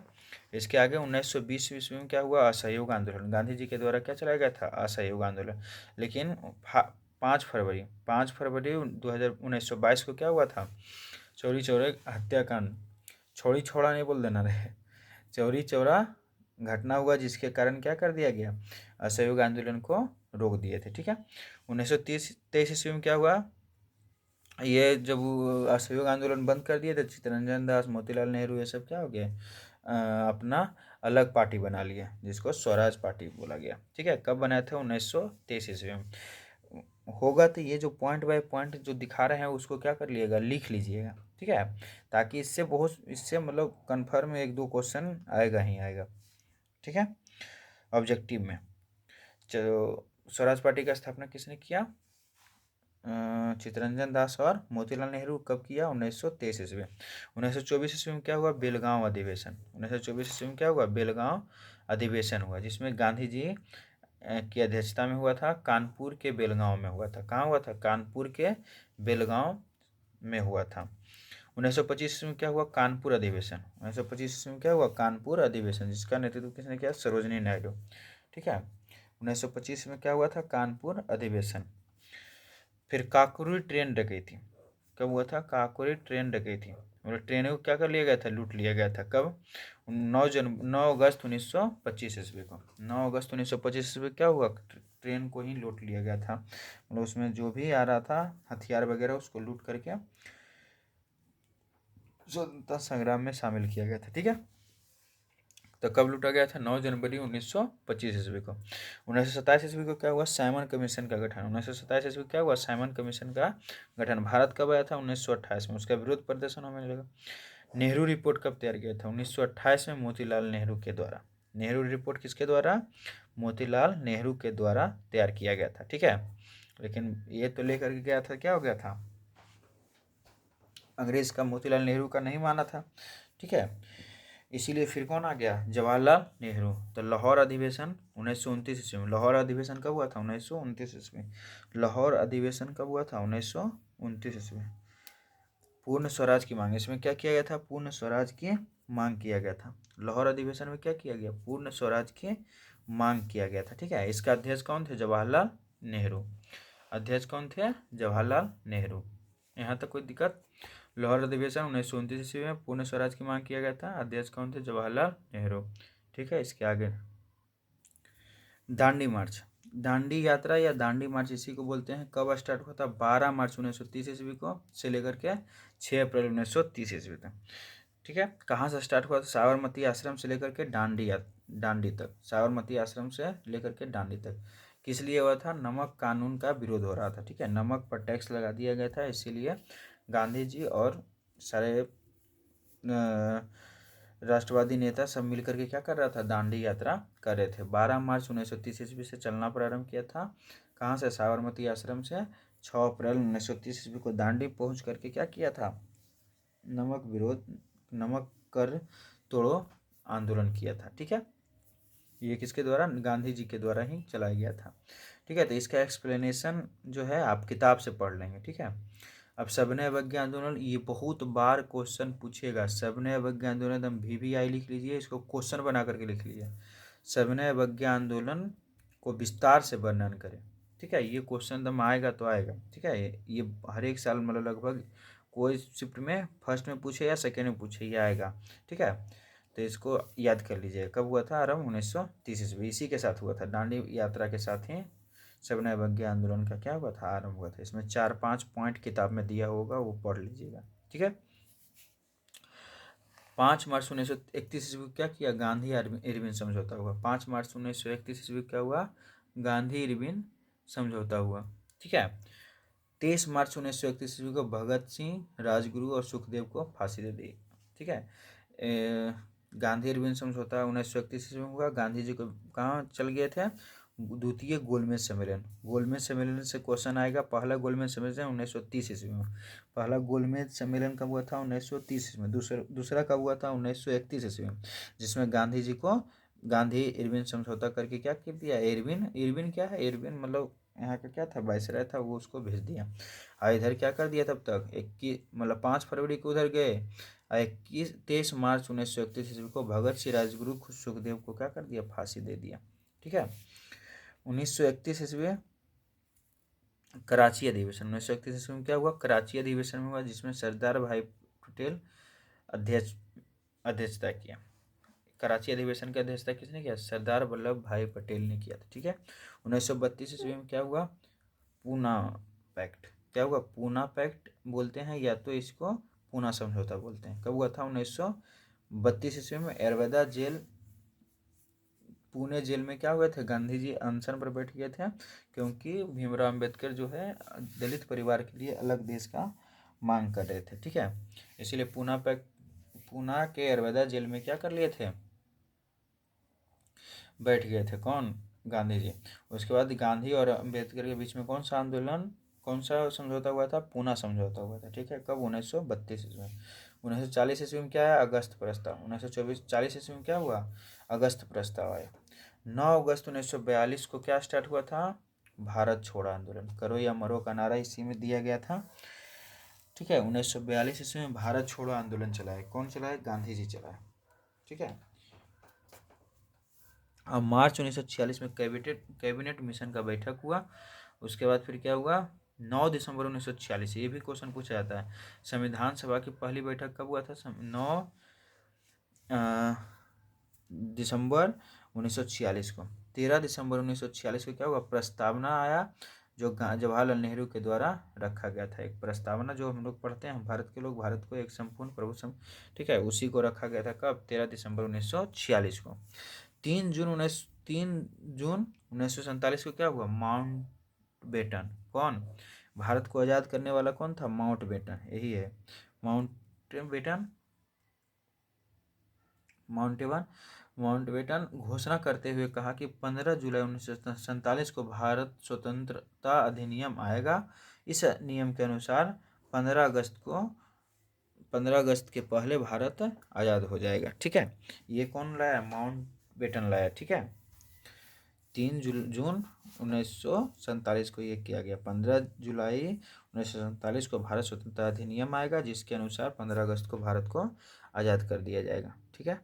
इसके आगे 1920 ईस्वी में क्या हुआ, असहयोग आंदोलन। गांधी जी के द्वारा क्या चलाया गया था, असहयोग आंदोलन। लेकिन 5 फरवरी 1922 को क्या हुआ था, चौरी चौरा हत्याकांड। छोड़ी छोड़ा नहीं बोल देना रहे, चौरी चौरा घटना हुआ, जिसके कारण क्या कर दिया गया, असहयोग आंदोलन को रोक दिए थे, ठीक है। 1923 ईस्वी में क्या हुआ, ये जब असहयोग आंदोलन बंद कर दिए थे, चित्तरंजन दास मोतीलाल नेहरू ये सब क्या हो गए, अपना अलग पार्टी बना लिया, जिसको स्वराज पार्टी बोला गया, ठीक है। कब बनाया था, 1923 ईस्वी में। होगा तो ये जो पॉइंट बाय पॉइंट जो दिखा रहे हैं उसको क्या कर लिएगा, लिख लीजिएगा, ठीक है। ताकि इससे मतलब कन्फर्म 1-2 क्वेश्चन आएगा ही आएगा, ठीक है, ऑब्जेक्टिव में। चलो, स्वराज पार्टी का स्थापना किसने किया, चित्तरंजन दास और मोतीलाल नेहरू। कब किया, 1923 ईस्वी। 1924 ईस्वी में क्या हुआ, बेलगांव अधिवेशन। 1924 ईस्वी में क्या हुआ, बेलगांव अधिवेशन हुआ, जिसमें गांधी जी की अध्यक्षता में हुआ था। कानपुर के बेलगांव में हुआ था। कहाँ हुआ था, कानपुर के बेलगांव में हुआ था। 1925 ईस्वी में क्या हुआ, कानपुर अधिवेशन। 1925 ईस्वी में क्या हुआ, कानपुर अधिवेशन, जिसका नेतृत्व किसने किया, सरोजिनी नायडू, ठीक है। 1925 में क्या हुआ था, कानपुर अधिवेशन। फिर काकोरी ट्रेन डकैती कब हुआ था, काकोरी ट्रेन डकैती, मतलब ट्रेनों को क्या कर लिया गया था, लूट लिया गया था। कब, 9 अगस्त 1925 ईस्वी को। 9 अगस्त 1925 ईस्वी क्या हुआ, ट्रेन को ही लूट लिया गया था। मतलब उसमें जो भी आ रहा था हथियार वगैरह, उसको लूट करके स्वतंत्रता संग्राम में शामिल किया गया था, ठीक है। तो कब लूटा गया था, 9 जनवरी 1925 ईस्वी को। 1927 ईस्वी को क्या हुआ, साइमन कमीशन का गठन। 1927 ईस्वी क्या हुआ, साइमन कमीशन का गठन। भारत कब आया था, 1928 में। उसका विरोध प्रदर्शन होने लगा। नेहरू रिपोर्ट कब तैयार किया था, 1928 में, मोतीलाल नेहरू के द्वारा। नेहरू रिपोर्ट किसके द्वारा, मोतीलाल नेहरू के द्वारा तैयार किया गया था, ठीक है। लेकिन ये तो लेकर के गया था, क्या हो गया था, अंग्रेज का, मोतीलाल नेहरू का नहीं माना था, ठीक है। इसीलिए फिर कौन आ गया, जवाहरलाल नेहरू। तो लाहौर अधिवेशन 1929 ईस्वी में। लाहौर अधिवेशन कब हुआ था, 1929 ईस्वी। लाहौर अधिवेशन कब हुआ था, 1929 ईस्वी। पूर्ण स्वराज की मांग, इसमें क्या किया गया था, पूर्ण स्वराज की मांग किया गया था। लाहौर अधिवेशन में क्या किया गया, पूर्ण स्वराज की मांग किया गया था, ठीक है। इसका अध्यक्ष कौन थे, जवाहरलाल नेहरू। अध्यक्ष कौन थे, जवाहरलाल नेहरू। यहाँ तक कोई दिक्कत, लाहौर अधिवेशन 1929 ईस्वी में पूर्ण स्वराज की मांग किया गया था। अध्यक्ष कौन थे? जवाहरलाल नेहरू। ठीक है, इसके आगे दांडी मार्च। दांडी यात्रा या दांडी मार्च इसी को बोलते हैं। कब स्टार्ट हुआ था? 12 मार्च 1930 ईस्वी को से लेकर के 6 अप्रैल 1930 ईस्वी तक। ठीक है, कहाँ से स्टार्ट हुआ था? साबरमती आश्रम से लेकर के दांडी तक। साबरमती आश्रम से लेकर के दांडी तक। किस लिए हुआ था? नमक कानून का विरोध हो रहा था। ठीक है, नमक पर टैक्स लगा दिया गया था, इसीलिए गांधी जी और सारे राष्ट्रवादी नेता सब मिलकर के क्या कर रहा था? दांडी यात्रा कर रहे थे। 12 मार्च 1930 ईस्वी से चलना प्रारंभ किया था। कहाँ से? साबरमती आश्रम से। 6 अप्रैल 1930 ईस्वी को दांडी पहुंच करके क्या किया था? नमक कर तोड़ो आंदोलन किया था। ठीक है, ये किसके द्वारा? गांधी जी के द्वारा ही चलाया गया था। ठीक है, तो इसका एक्सप्लेनेशन जो है आप किताब से पढ़ लेंगे। ठीक है, अब सविनय अवज्ञा आंदोलन, ये बहुत बार क्वेश्चन पूछेगा। सविनय अवज्ञा आंदोलन एकदम VVI लिख लीजिए, इसको क्वेश्चन बना करके लिख लीजिए। सविनय अवज्ञा आंदोलन को विस्तार से वर्णन करें। ठीक है, ये क्वेश्चन एकदम आएगा तो आएगा। ठीक है, ये हर एक साल मतलब लगभग कोई शिफ्ट में फर्स्ट में पूछे या सेकेंड में पूछे, ये आएगा। ठीक है, तो इसको याद कर लीजिए। कब हुआ था आरंभ? 1930 ईस्वी। इसी के साथ हुआ था, दांडी यात्रा के साथ ही सविनय अवज्ञा आंदोलन का क्या हुआ था? आरंभ हुआ था। इसमें 4-5 पॉइंट किताब में दिया होगा, वो पढ़ लीजिएगा। ठीक है, 5 मार्च 1931 ईस्वी क्या किया? गांधी इरविन समझौता हुआ। 5 मार्च 1931 ईस्वी क्या हुआ? गांधी इरविन समझौता हुआ। ठीक है, 23 मार्च 1931 ईस्वी को भगत सिंह, राजगुरु और सुखदेव को फांसी दे दी। ठीक है, गांधी इरविन समझौता 1931 ईस्वी में हुआ। गांधी जी को कहाँ चल गए थे? द्वितीय गोलमेज सम्मेलन। गोलमेज सम्मेलन से क्वेश्चन आएगा। पहला गोलमेज सम्मेलन 1930 ईस्वी में। पहला गोलमेज सम्मेलन कब हुआ था? 1930 ईस्वी में। दूसरा कब हुआ था? 1931 ईस्वी में, जिसमें गांधी जी को गांधी इरविन समझौता करके क्या कर दिया? इरविन क्या है? इरविन मतलब यहाँ का क्या था? वायसराय था, वो उसको भेज दिया। और इधर क्या कर दिया? तब तक 21 मतलब 5 फरवरी को उधर गए। 23 मार्च 1931 ईस्वी को भगत सिंह, राजगुरु, सुखदेव को क्या कर दिया? फांसी दे दिया। ठीक है, 1931 ईस्वी कराची अधिवेशन। 1931 ईस्वी में क्या हुआ? कराची अधिवेशन में हुआ, जिसमें सरदार भाई पटेल अध्यक्षता किया। कराची अधिवेशन की अध्यक्षता किसने किया? सरदार वल्लभ भाई पटेल ने किया था। ठीक है, 1932 ईस्वी में क्या हुआ? पूना पैक्ट। क्या हुआ? पूना पैक्ट बोलते हैं, या तो इसको पूना समझौता बोलते हैं। कब हुआ था? 1932 ईस्वी में। एरवदा जेल, पुणे जेल में क्या हुए थे? गांधी जी अनशन पर बैठ गए थे, क्योंकि भीमराव अंबेडकर जो है दलित परिवार के लिए अलग देश का मांग कर रहे थे। ठीक है, इसीलिए पूना के एरवदा जेल में क्या कर लिए थे? बैठ गए थे। कौन? गांधी जी। उसके बाद गांधी और अंबेडकर के बीच में कौन सा आंदोलन, कौन सा समझौता हुआ था? पूना समझौता हुआ था। ठीक है, कब? 1932 ईस्वी में। 1940 ईस्वी में क्या है? अगस्त प्रस्ताव। 1940 ईस्वी में क्या हुआ? अगस्त प्रस्ताव आया। 9 अगस्त 1942 को क्या स्टार्ट हुआ था? भारत छोड़ो आंदोलन। करो या मरो का नारा इसी में दिया गया था। ठीक है, 1942 ईस्वी में भारत छोड़ो आंदोलन चलाए। कौन चलाए? गांधी जी चलाए। ठीक है, अब मार्च 1946 में कैबिनेट मिशन का बैठक हुआ। उसके बाद फिर क्या हुआ? 9 दिसंबर 1946, ये भी क्वेश्चन पूछा जाता है। संविधान सभा की पहली बैठक कब हुआ था? 9 दिसंबर 1946 को। 13 दिसंबर 1946 को क्या हुआ? प्रस्तावना आया, जो जवाहरलाल नेहरू के द्वारा रखा गया था। एक प्रस्तावना जो हम लोग पढ़ते हैं, भारत के लोग, भारत को एक संपूर्ण प्रभु ठीक है, उसी को रखा गया था। कब? 13 दिसंबर 1946 को। 3 जून 1947 को क्या हुआ? Mountbatten. कौन? भारत को आज़ाद करने वाला कौन था? माउंट बेटन, यही है माउंटबेटन घोषणा करते हुए कहा कि 15 जुलाई 1947 को भारत स्वतंत्रता अधिनियम आएगा। इस नियम के अनुसार 15 अगस्त के पहले भारत आज़ाद हो जाएगा। ठीक है, ये कौन लाया? माउंटबेटन लाया। ठीक है, 3 जून 1947 को ये किया गया। 15 जुलाई 1947 को भारत स्वतंत्रता अधिनियम आएगा, जिसके अनुसार 15 अगस्त को भारत को आज़ाद कर दिया जाएगा। ठीक है,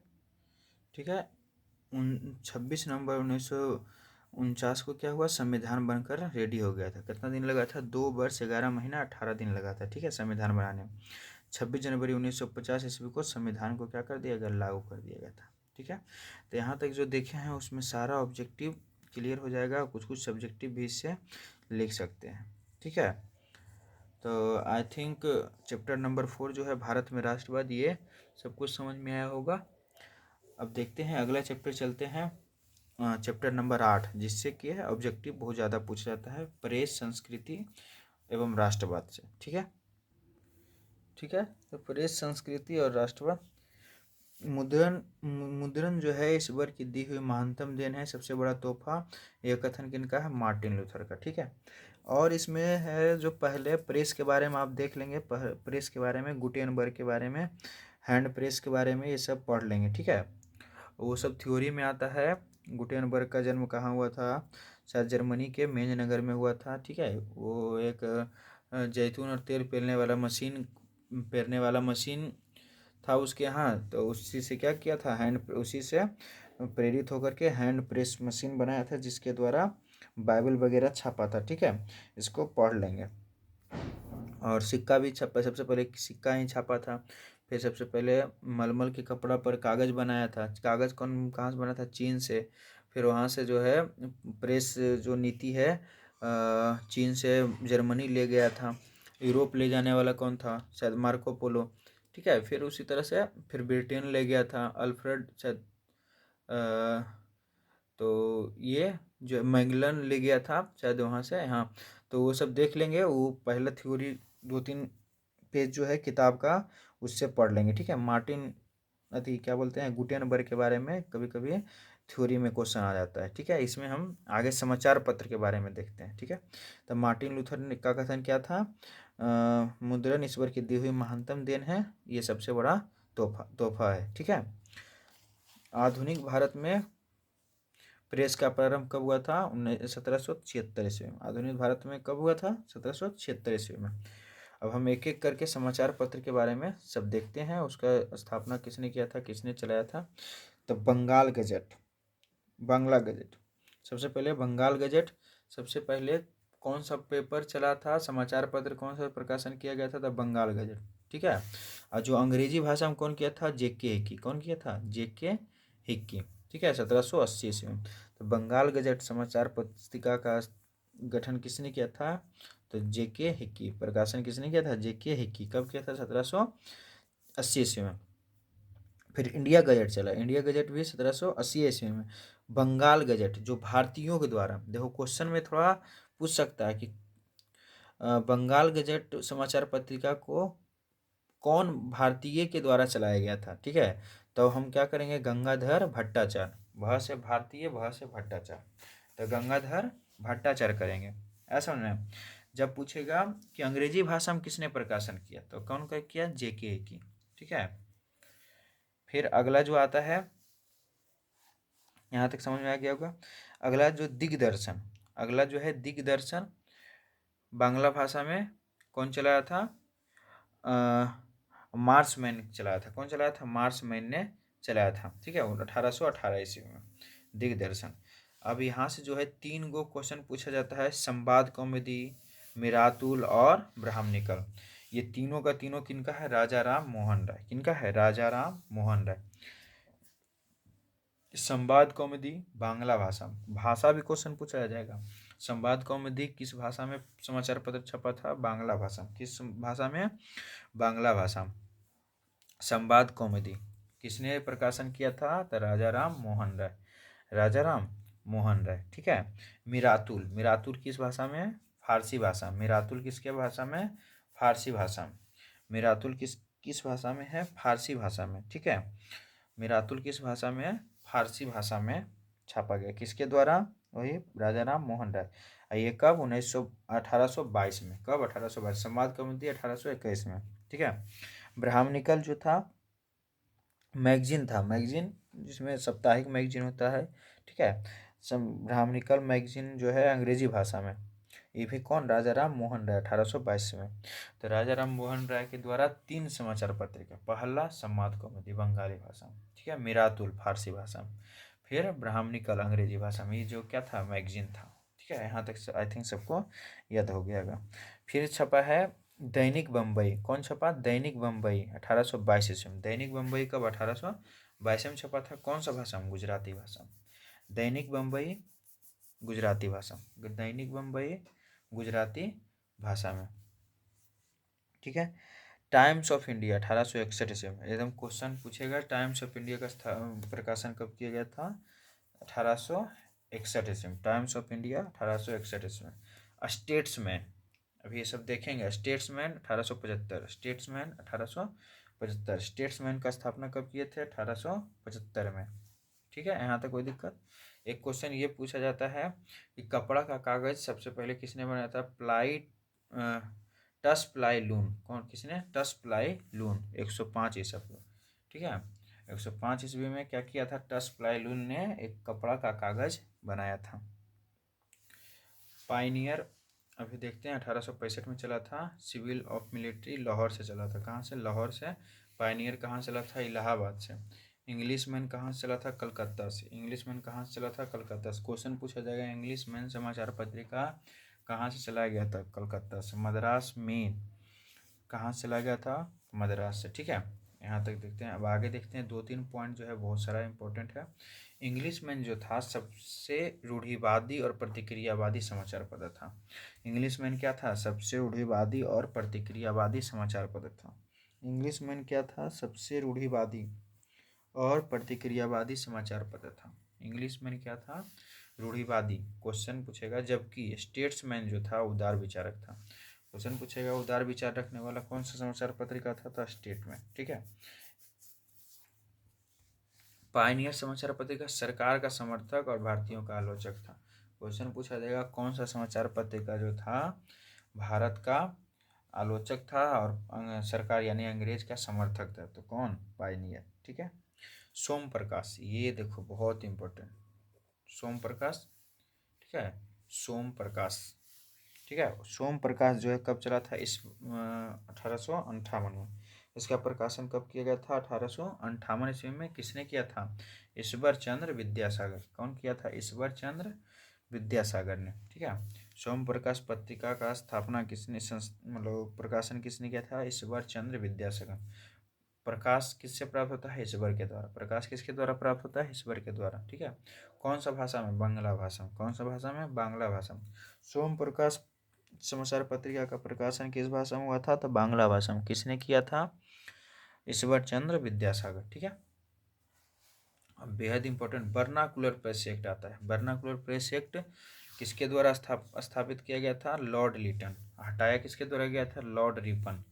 26 नवंबर 1949 को क्या हुआ? संविधान बनकर रेडी हो गया था। कितना दिन लगा था? 2 वर्ष 11 महीना 18 दिन लगा था। ठीक है, संविधान बनाने में। 26 जनवरी 1950 ईस्वी को संविधान को क्या कर दिया गया, लागू कर दिया गया था। ठीक है, तो यहाँ तक जो देखे हैं उसमें सारा ऑब्जेक्टिव क्लियर हो जाएगा, कुछ कुछ सब्जेक्टिव भी इससे लिख सकते हैं। ठीक है, तो आई थिंक चैप्टर नंबर 4 जो है भारत में राष्ट्रवाद, ये सब कुछ समझ में आया होगा। अब देखते हैं अगला चैप्टर चलते हैं, चैप्टर नंबर 8, जिससे कि है ऑब्जेक्टिव बहुत ज़्यादा पूछा जाता है, प्रेस, संस्कृति एवं राष्ट्रवाद से। ठीक है, ठीक है, तो प्रेस, संस्कृति और राष्ट्रवाद। मुद्रण जो है ईश्वर की दी हुई महानतम देन है, सबसे बड़ा तोहफा, यह कथन किनका है, मार्टिन लूथर का। ठीक है, और इसमें है जो पहले प्रेस के बारे में आप देख लेंगे, प्रेस के बारे में, गुटेनबर्ग के बारे में, हैंड प्रेस के बारे में, ये सब पढ़ लेंगे। ठीक है, वो सब थ्योरी में आता है। गुटेनबर्ग का जन्म कहाँ हुआ था, शायद जर्मनी के मेंज नगर में हुआ था। ठीक है, वो एक जैतून और तेल पेरने वाला मशीन था उसके यहाँ, तो उसी से क्या किया था, उसी से प्रेरित होकर के हैंड प्रेस मशीन बनाया था, जिसके द्वारा बाइबल वगैरह छापा था। ठीक है, इसको पढ़ लेंगे। और सिक्का भी छपा, सबसे पहले सिक्का ही छापा था। फिर सबसे पहले मलमल के कपड़ा पर कागज़ बनाया था। कागज़ कहाँ से बना था, चीन से। फिर वहाँ से जो है प्रेस जो नीति है चीन से जर्मनी ले गया था। यूरोप ले जाने वाला कौन था, शायद मार्को पोलो। ठीक है, फिर उसी तरह से फिर ब्रिटेन ले गया था अल्फ्रेड, शायद तो ये जो मैगलन ले गया था शायद वहाँ से। हाँ, तो वो सब देख लेंगे, वो पहला थ्योरी 2-3 पेज जो है किताब का उससे पढ़ लेंगे। ठीक है, मार्टिन अति क्या बोलते हैं, गुटेनबर्ग के बारे में कभी कभी थ्योरी में क्वेश्चन आ जाता है। ठीक है, इसमें हम आगे समाचार पत्र के बारे में देखते हैं। ठीक है, तो मार्टिन लूथर ने का कथन क्या था, मुद्रण ईश्वर की दी हुई महानतम देन है, ये सबसे बड़ा तोहफा है। ठीक है, आधुनिक भारत में प्रेस का प्रारंभ कब हुआ था, 1776 ईस्वी में। आधुनिक भारत में कब हुआ था, 1776 ईस्वी में। अब हम एक एक करके समाचार पत्र के बारे में सब देखते हैं, उसका स्थापना किसने किया था, किसने चलाया था। तो बंगाल गजट, बांग्ला गजट, सबसे पहले बंगाल गजट। सबसे पहले कौन सा पेपर चला था, समाचार पत्र कौन सा प्रकाशन किया गया था, द बंगाल गजट। ठीक है, और जो अंग्रेजी भाषा में कौन किया था, जेके हिक्की। कौन किया था, जेके हिक्की। ठीक है, 1780 ईस्वी में। तो बंगाल गजट समाचार पत्रिका का गठन किसने किया था, तो जेके हिक्की। प्रकाशन किसने किया था, जेके हिक्की। कब किया था, 1780 ईस्वी में। फिर इंडिया गजट चला, इंडिया गजट भी 1780 ईस्वी में। बंगाल गजट जो भारतीयों के द्वारा, देखो क्वेश्चन में थोड़ा पूछ सकता है कि बंगाल गजट समाचार पत्रिका को कौन भारतीय के द्वारा चलाया गया था। ठीक है, तो हम क्या करेंगे, गंगाधर भट्टाचार्य, भ से भारतीय, भ से भट्टाचार्य, तो गंगाधर भट्टाचार्य करेंगे। ऐसा समझना है। जब पूछेगा कि अंग्रेजी भाषा में किसने प्रकाशन किया, तो कौन का किया, जेके की। ठीक है, फिर अगला जो आता है, यहाँ तक समझ में आ गया होगा। अगला जो दिग्दर्शन, अगला जो है दिग्दर्शन, बांग्ला भाषा में कौन चलाया था, मार्समैन चलाया था। कौन चलाया था, मार्समैन ने चलाया था। ठीक है, 1818 ईस्वी में दिग्दर्शन। अब यहाँ से जो है 3 गो क्वेश्चन पूछा जाता है, संवाद कौमुदी, मिरातुल और ब्राह्मणिकल। ये तीनों का तीनों किनका है, राजा राम मोहन राय। किनका है, राजा राम मोहन राय। संवाद कौमुदी बांग्ला भाषा, भाषा भी क्वेश्चन पूछा जाएगा। संवाद कौमुदी किस भाषा में समाचार पत्र छपा था, बांग्ला भाषा। किस भाषा में, बांग्ला भाषा। संवाद कौमुदी किसने प्रकाशन किया था, तो राजा राम मोहन राय, राजा राम मोहन राय। ठीक है, मिरातुल, मिरातुल किस भाषा में, फारसी भाषा। मिरातुल किसके भाषा में, फारसी भाषा में। मिरातुल किस किस भाषा में है, फारसी भाषा में। ठीक है, मिरातुल किस भाषा में, फारसी भाषा में छापा गया, किसके द्वारा, वही राजा राम मोहन राय। ये कब, 1822 में। कब, 1822। संवाद कौमुदी 1821 में। ठीक है, ब्राह्मणिकल जो था मैगजीन था, मैगजीन जिसमें साप्ताहिक मैगजीन होता है। ठीक है, ब्राह्मणिकल मैगजीन जो है अंग्रेजी भाषा में, ये भी कौन, राजा राम मोहन राय, 1822 में। तो राजा राम मोहन राय के द्वारा 3 समाचार पत्रिका, पहला संवाद कौमुदी बंगाली भाषा में, ठीक है, मिरातुल फारसी भाषा में, फिर ब्राह्मणिकल अंग्रेजी भाषा में, ये जो क्या था, मैगजीन था। ठीक है, यहाँ तक आई थिंक सबको याद हो गया होगा। फिर छपा है दैनिक बम्बई कौन छपा? दैनिक बम्बई 1822 ईस्वी में। दैनिक बम्बई कब? 1822 में छपा था। कौन सा भाषा में? गुजराती भाषा में। दैनिक बम्बई गुजराती भाषा में। दैनिक बम्बई गुजराती भाषा में, ठीक है। टाइम्स ऑफ इंडिया 1861 ईस्वी में, एकदम क्वेश्चन पूछेगा टाइम्स ऑफ इंडिया का प्रकाशन कब किया गया था? 1861 ईस्वी में। टाइम्स ऑफ इंडिया 1861 ईस्वी में। स्टेट्समैन, अभी ये सब देखेंगे। Statesman 1875, statesman 1875। स्टेट्समैन का स्थापना कब किए थे? 1875 में, ठीक है। यहाँ तक कोई दिक्कत? एक क्वेश्चन ये पूछा जाता है कि कपड़ा का कागज सबसे पहले किसने बनाया था? टस प्लाई लून, कौन किसने? टस प्लाई लून 105 ईस्वी में, ठीक है। 105 ईस्वी में क्या किया था? टस प्लाई लून ने एक कपड़ा का कागज बनाया था। पाइनियर अभी देखते हैं 1865 में चला था। सिविल ऑफ मिलिट्री लाहौर से चला था। कहाँ से? लाहौर से। पाइनियर कहाँ चला था? इलाहाबाद से। इंग्लिशमैन कहाँ से चला था? कलकत्ता से। इंग्लिशमैन कहाँ से चला था? कलकत्ता से। क्वेश्चन पूछा जाएगा इंग्लिशमैन समाचार पत्रिका कहाँ से चलाया गया था? कलकत्ता से। मद्रास मेन कहाँ से चला गया था? मद्रास से, ठीक है। यहाँ तक देखते हैं। अब आगे देखते हैं, 2-3 पॉइंट जो है बहुत सारा इंपॉर्टेंट है। इंग्लिशमैन जो था सबसे रूढ़िवादी और प्रतिक्रियावादी समाचार पत्र था। इंग्लिशमैन क्या था? सबसे रूढ़िवादी और प्रतिक्रियावादी समाचार पत्र था। इंग्लिशमैन क्या था? सबसे रूढ़िवादी और प्रतिक्रियावादी समाचार पत्र था। इंग्लिशमैन क्या था? रूढ़िवादी। क्वेश्चन पूछेगा। जबकि स्टेट्समैन जो था उदार विचारक था। क्वेश्चन पूछेगा उदार विचार रखने वाला कौन सा समाचार पत्रिका था? तो स्टेटमैन, ठीक है। पायनियर समाचार पत्रिका सरकार का समर्थक और भारतीयों का आलोचक था। क्वेश्चन पूछा जाएगा कौन सा समाचार पत्रिका जो था भारत का आलोचक था और सरकार यानी अंग्रेज का समर्थक था? तो कौन? पायनियर, ठीक है। सोम प्रकाश, ये देखो बहुत इंपॉर्टेंट। सोम प्रकाश, ठीक है। सोम प्रकाश, ठीक है। सोम प्रकाश जो है कब चला था? इस 1858 में। इसका प्रकाशन कब किया गया था? 1858 ईस्वी में। किसने किया था? ईश्वर चंद्र विद्यासागर। कौन किया था? ईश्वर चंद्र विद्यासागर ने, ठीक है। सोम प्रकाश पत्रिका का स्थापना किसने मतलब प्रकाशन किसने किया था? ईश्वर चंद्र विद्यासागर। प्रकाश किससे प्राप्त होता है? ईश्वर के द्वारा। प्रकाश किसके द्वारा प्राप्त होता है? ईश्वर के द्वारा, ठीक है। कौन सा भाषा में? बांग्ला भाषा में। कौन सा भाषा में? बांग्ला भाषा में। सोम प्रकाश समाचार पत्रिका का प्रकाशन किस भाषा में हुआ था? तो बांग्ला भाषा में। किसने किया था? ईश्वर चंद्र विद्यासागर, ठीक है। अब बेहद इंपॉर्टेंट वर्नाकुलर प्रेस एक्ट आता है। वर्नाकुलर प्रेस एक्ट किसके द्वारा स्थापित किया गया था? लॉर्ड लिटन। हटाया किसके द्वारा गया था? Lord Ripon.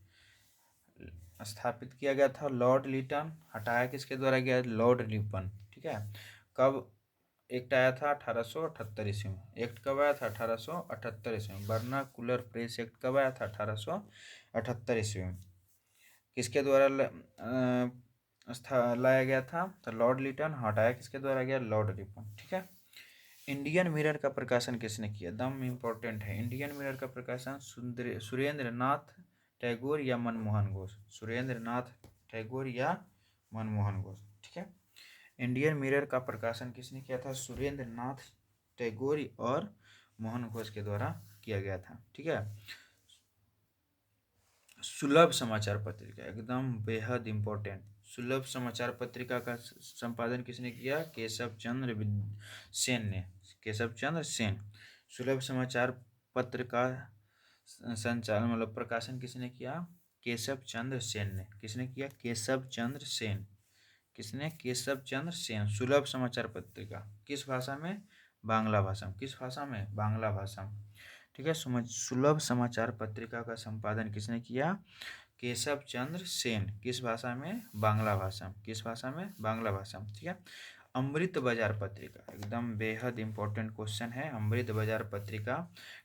स्थापित किया गया था लॉर्ड लिटन, हटाया किसके द्वारा गया? लॉर्ड रिपन, ठीक है। कब एक्ट आया था? 1878 ईस्वी में। एक्ट कब आया था? 1878 ईस्वी में। वर्नाकुलर प्रेस एक्ट कब आया था? 1878 ईस्वी में। किसके द्वारा लाया गया था? तो लॉर्ड लिटन। हटाया किसके द्वारा गया? लॉर्ड रिपन, ठीक है। इंडियन मिरर का प्रकाशन किसने किया? दम इम्पोर्टेंट है। इंडियन मिरर का प्रकाशन सुरेंद्र नाथ टैगोर या मनमोहन घोष। सुरेंद्र नाथ टैगोर या मनमोहन घोष, ठीक है। इंडियन मिरर का प्रकाशन किसने किया था? सुरेंद्र नाथ टैगोर और मोहन घोष के द्वारा किया गया था, ठीक है। सुलभ समाचार पत्रिका एकदम बेहद इम्पोर्टेंट। सुलभ समाचार पत्रिका का संपादन किसने किया? केशव चंद्र सेन ने। केशव चंद्र सेन। सुलभ समाचार पत्र का संचालन मतलब प्रकाशन किसने किया? केशव चंद्र सेन ने। किसने किया? केशव चंद्र सेन। किसने? केशव चंद्र सेन। सुलभ समाचार पत्रिका किस भाषा में? बांग्ला भाषा में। किस भाषा में? बांग्ला भाषा में, ठीक है। सुलभ समाचार पत्रिका का संपादन किसने किया? केशव चंद्र सेन। किस भाषा में? बांग्ला भाषा में। किस भाषा में? बांग्ला भाषा में, ठीक है। अमृत बाजार पत्रिका एकदम बेहद इंपॉर्टेंट क्वेश्चन है। अमृत बाजार पत्रिका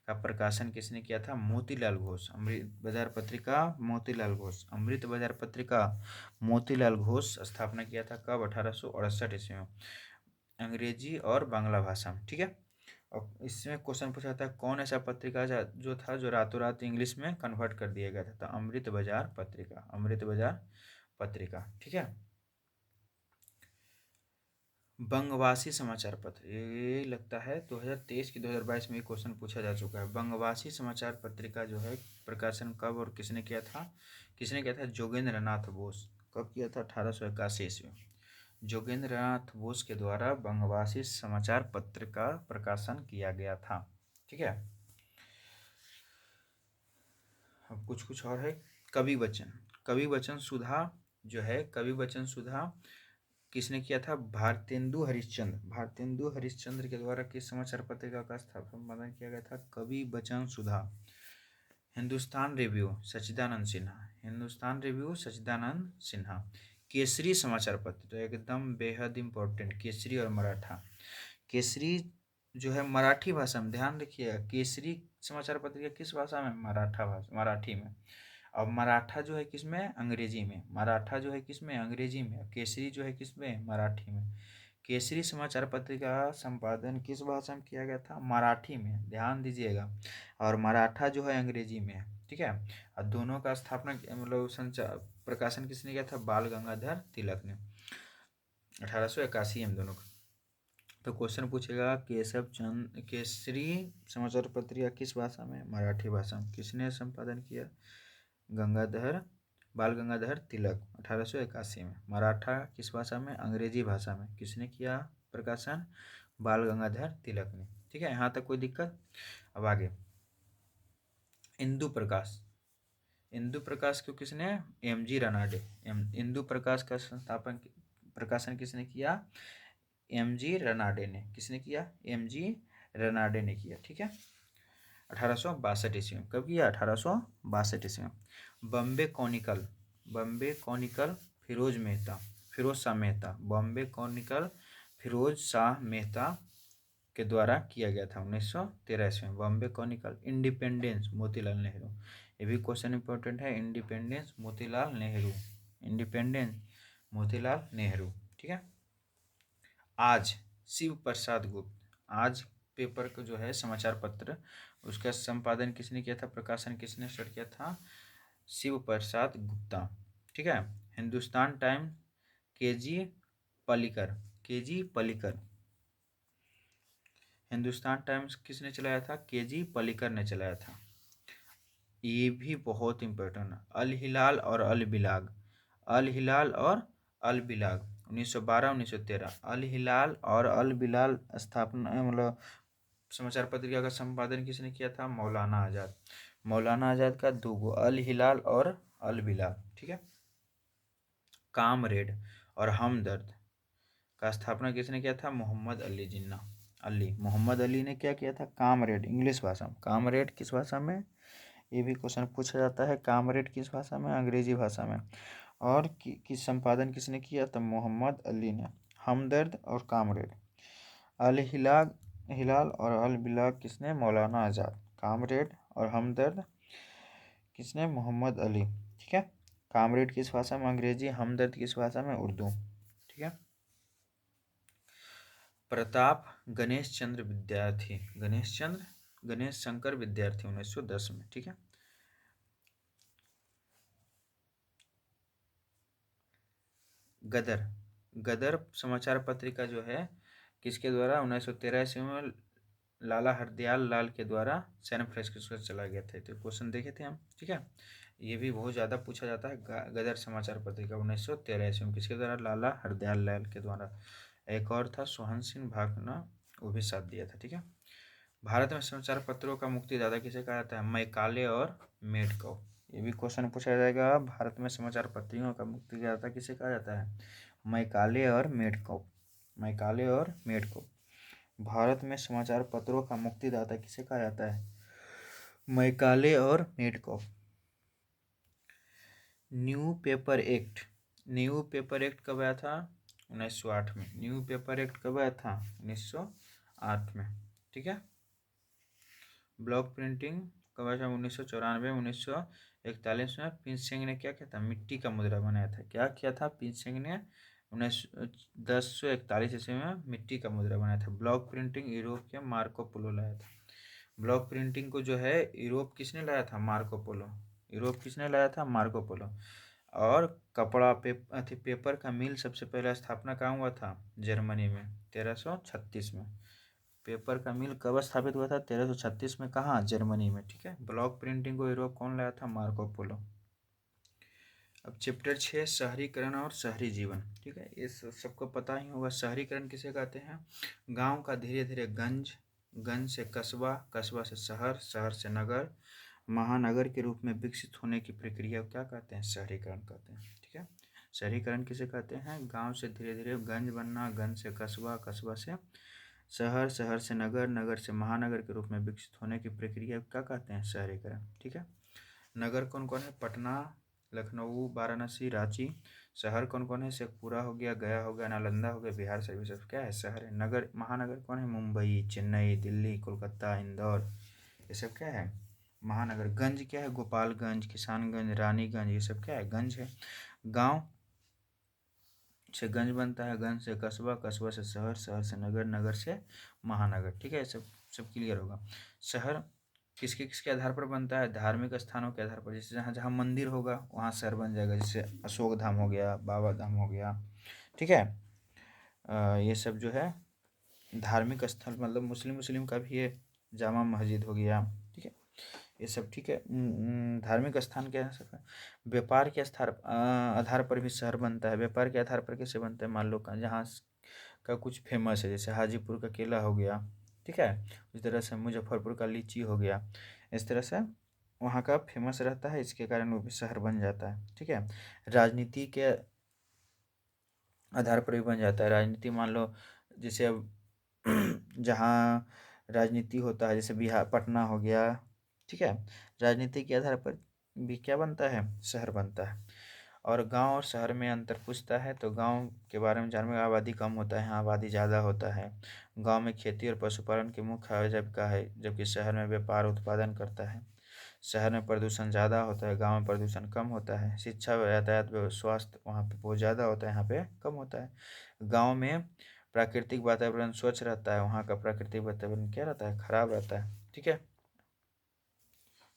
का प्रकाशन किसने किया था? मोतीलाल घोष। अमृत बाजार पत्रिका मोतीलाल घोष। अमृत बाजार पत्रिका मोतीलाल घोष स्थापना किया था। कब? 1868 ईस्वी में। अंग्रेजी और बांग्ला भाषा में, ठीक है। और इसमें क्वेश्चन पूछा था कौन ऐसा पत्रिका जो था जो रातों रात इंग्लिश में कन्वर्ट कर दिया गया था? तो अमृत बाजार पत्रिका। अमृत बाजार पत्रिका, ठीक है। बंगवासी समाचार पत्र, ये लगता है 2023 की 2022 में क्वेश्चन पूछा जा चुका है। बंगवासी समाचार पत्रिका जो है प्रकाशन कब और किसने किया था? किसने किया था? जोगेंद्र नाथ बोस। कब किया था? 1881 ईस्वी में जोगेंद्र नाथ बोस के द्वारा बंगवासी समाचार पत्र का प्रकाशन किया गया था। ठीक है। अब कुछ कुछ और है। कवि वचन, कवि वचन सुधा जो है, कवि वचन सुधा किसने किया था? भारतेंदु हरिश्चंद्र। भारतेंदु हरिश्चंद्र के द्वारा किस समाचार पत्रिका का संपादन किया गया था? कवि वचन सुधा। हिंदुस्तान रिव्यू सच्चिदानंद सिन्हा। हिंदुस्तान रिव्यू सच्चिदानंद सिन्हा। केसरी समाचार पत्र तो एकदम बेहद इम्पोर्टेंट, केसरी और मराठा। केसरी जो है मराठी भाषा में, ध्यान रखिएगा, केसरी समाचार पत्रिका किस भाषा में? मराठा भाषा, मराठी में। अब मराठा जो है किसमें? अंग्रेजी में। मराठा जो है किसमें? अंग्रेजी में। केसरी जो है किसमें? मराठी में। केसरी समाचार पत्रिका का संपादन किस भाषा में किया गया था? मराठी में, ध्यान दीजिएगा। और मराठा जो है अंग्रेजी में है। ठीक है। और दोनों का स्थापना मतलब संचार प्रकाशन किसने किया था? बाल गंगाधर तिलक ने, 1881 में दोनों का। तो क्वेश्चन पूछेगा केशव चंद केसरी समाचार पत्रिका किस भाषा में? मराठी भाषा में। किसने संपादन किया? गंगाधर बाल गंगाधर तिलक, 1881 में। मराठा किस भाषा में? अंग्रेजी भाषा में। किसने किया प्रकाशन? बाल गंगाधर तिलक ने। ठीक है, यहाँ तक कोई दिक्कत? अब आगे इंदु प्रकाश। इंदु प्रकाश को किसने? एम.जी. रनाडे। इंदु प्रकाश का संस्थापन प्रकाशन किसने किया? एम.जी. रनाडे ने। किसने किया? एम.जी. रनाडे ने किया। ठीक है, 1862 ईस्वी में। कब किया? 1862 ईस्वी में। Bombay Chronicle, Bombay Chronicle Firoz Mehta, Firoz Shah Mehta, Bombay Chronicle Firoz Shah Mehta के द्वारा किया गया था 1913 ईस्वी में। बॉम्बे कॉनिकल। इंडिपेंडेंस मोतीलाल नेहरू, ये भी क्वेश्चन इंपॉर्टेंट है। Independence Motilal Nehru, Independence Motilal Nehru. ठीक है। आज शिव प्रसाद गुप्त, आज पेपर का जो है समाचार पत्र, उसका संपादन किसने किया था? प्रकाशन किसने स्टार्ट किया था? शिव प्रसाद गुप्ता। ठीक है। Hindustan Time K G. Palikar, K G. Palikar. Hindustan Times किसने चलाया था? के.जी. पलिकर ने चलाया था। ये भी बहुत इंपॉर्टेंट है। अल हिलाल और अल बिलाग, अल हिलाल और अल बिलाग, 1912-1913। अल हिलाल और अल बिलाल स्थापना मतलब समाचार पत्रिका का संपादन किसने किया था? मौलाना आज़ाद। मौलाना आज़ाद का दो गो, अल हिलाल और अल बिलाल। ठीक है। कामरेड और हमदर्द का स्थापना किसने किया था? मोहम्मद अली जिन्ना, अली, मोहम्मद अली ने क्या किया था? कामरेड, इंग्लिश भाषा में। कामरेड किस भाषा में? ये भी क्वेश्चन पूछा जाता है। कामरेड किस भाषा में? अंग्रेजी भाषा में। और किस संपादन किसने किया? तो मोहम्मद अली ने। हमदर्द और कामरेड। अल हिलाल हिलाल और अल बिलाग किसने? मौलाना आज़ाद। कामरेड और हमदर्द किसने? मोहम्मद अली। ठीक है। कामरेड किस भाषा में? अंग्रेजी। हमदर्द किस भाषा में? उर्दू। ठीक है। प्रताप गणेश चंद्र विद्यार्थी, गणेश शंकर विद्यार्थी, 1910 में। ठीक है। गदर, गदर समाचार पत्रिका जो है किसके द्वारा? 1913 ईस्वी में लाला हरदयाल लाल के द्वारा सैन फ्रांसिस्को से चला गया था। तो क्वेश्चन देखे थे हम। ठीक है। ये भी बहुत ज़्यादा पूछा जाता है। गदर समाचार पत्रिका 1913 ईस्वी में किसके द्वारा? लाला हरदयाल लाल के द्वारा। एक और था सोहन सिंह भाकना, वो भी साथ दिया था। ठीक है। भारत में समाचार पत्रों का मुक्तिदाता किसे कहा जाता है? मैकाले और मेडकॉ। ये भी क्वेश्चन पूछा जाएगा। भारत में समाचार पत्रियों का मुक्तिदाता किसे कहा जाता है? मैकाले और मेडकॉ, मैकाले और मेडकॉ। भारत में समाचार पत्रों का मुक्तिदाता किसे कहा जाता है? मैकाले और Metcalfe. Newspaper act, newspaper act कब आया था? 1908 में। न्यू पेपर एक्ट कब आया था? 1908 में। ठीक है। ब्लॉक प्रिंटिंग कब आया था? 1994। 1941 में प्रिंस सिंह ने क्या किया था? मिट्टी का मुद्रा बनाया था। क्या किया था प्रिंस सिंह ने? 1041 ईस्वी में मिट्टी का मुद्रा बनाया था। ब्लॉक प्रिंटिंग यूरोप के मार्को पोलो लाया था। ब्लॉक प्रिंटिंग को जो है यूरोप किसने लाया था? Marco Polo. यूरोप किसने लाया था? Marco Polo. और कपड़ा पेपर का मिल सबसे पहले स्थापना कहाँ हुआ था? जर्मनी में 1336 में। पेपर का मिल कब स्थापित हुआ था? 1336 में। कहाँ? जर्मनी में। ठीक है। ब्लॉक प्रिंटिंग को यूरोप कौन लाया था? Marco Polo. अब चैप्टर 6 शहरीकरण और शहरी जीवन। ठीक है, ये सबको पता ही होगा। शहरीकरण किसे कहते हैं? गांव का धीरे धीरे गंज, गंज से कस्बा, कस्बा से शहर, शहर से नगर, महानगर के रूप में विकसित होने की प्रक्रिया को क्या कहते हैं? शहरीकरण कहते हैं। ठीक है, शहरीकरण किसे कहते हैं? गांव से धीरे धीरे गंज बनना, गंज से कस्बा, कस्बा से शहर, शहर से नगर, नगर से महानगर के रूप में विकसित होने की प्रक्रिया को क्या कहते हैं? शहरीकरण। ठीक है, नगर कौन कौन है? पटना, लखनऊ, वाराणसी, रांची। शहर कौन कौन है? शेखपुरा हो गया, गया हो गया, नालंदा हो गया, बिहार से भी सब क्या है? शहर है। नगर, महानगर कौन है? मुंबई, चेन्नई, दिल्ली, कोलकाता, इंदौर, ये सब क्या है? महानगर। गंज क्या है? गोपालगंज, किसानगंज, रानीगंज, ये सब क्या है? गंज है। गांव से गंज बनता है, गंज से कस्बा, कस्बा से शहर, शहर से नगर, नगर से महानगर। ठीक है, सब क्लियर होगा। शहर किसके किसके आधार पर बनता है? धार्मिक स्थानों के आधार पर। जैसे जहाँ जहाँ मंदिर होगा वहाँ शहर बन जाएगा। जैसे अशोक धाम हो गया, बाबा धाम हो गया। ठीक है, ये सब जो है धार्मिक स्थल, मतलब मुस्लिम का भी ये जामा मस्जिद हो गया। ठीक है, ये सब। ठीक है, धार्मिक स्थान के आधार पर। व्यापार के आधार पर भी शहर बनता है। व्यापार के आधार पर कैसे बनता है? मान लो जहाँ का कुछ फेमस है, जैसे हाजीपुर का केला हो गया। ठीक है, इस तरह से मुजफ्फरपुर का लीची हो गया। इस तरह से वहाँ का फेमस रहता है, इसके कारण वो भी शहर बन जाता है। ठीक है, राजनीति के आधार पर भी बन जाता है। राजनीति मान लो जैसे अब जहाँ राजनीति होता है, जैसे बिहार, पटना हो गया। ठीक है, राजनीति के आधार पर भी क्या बनता है? शहर बनता है। और गांव और शहर में अंतर पूछता है, तो गांव के बारे में जानने में आबादी कम होता है, यहाँ आबादी ज़्यादा होता है। गांव में खेती और पशुपालन के मुख्य आजीविका है, जबकि शहर में व्यापार उत्पादन करता है। शहर में प्रदूषण ज़्यादा होता है, गांव में प्रदूषण कम होता है। शिक्षा, यातायात, स्वास्थ्य वहाँ पे बहुत ज़्यादा होता है, यहाँ पे कम होता है। गांव में प्राकृतिक वातावरण स्वच्छ रहता है, वहाँ का प्राकृतिक वातावरण क्या रहता है? खराब रहता है। ठीक है,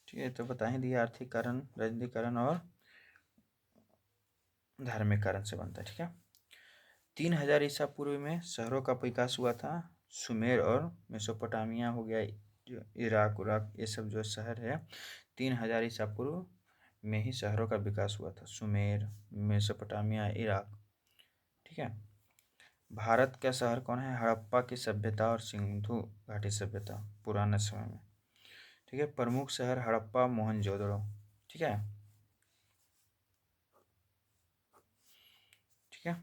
ठीक है, तो बता ही दिया। आर्थिक कारण, राजनीतिक कारण और धार्मिक कारण से बनता है। ठीक है, 3000 ईसा पूर्व में शहरों का विकास हुआ था। सुमेर और मेसोपोटामिया हो गया, जो इराक उराक, ये सब जो शहर है 3000 ईसा पूर्व में ही शहरों का विकास हुआ था। Sumer, Mesopotamia, Iraq. ठीक है, भारत का शहर कौन है? हड़प्पा की सभ्यता और सिंधु घाटी सभ्यता, पुराने समय में। ठीक है, प्रमुख शहर हड़प्पा, मोहनजोदड़ो। ठीक है, ठीक है,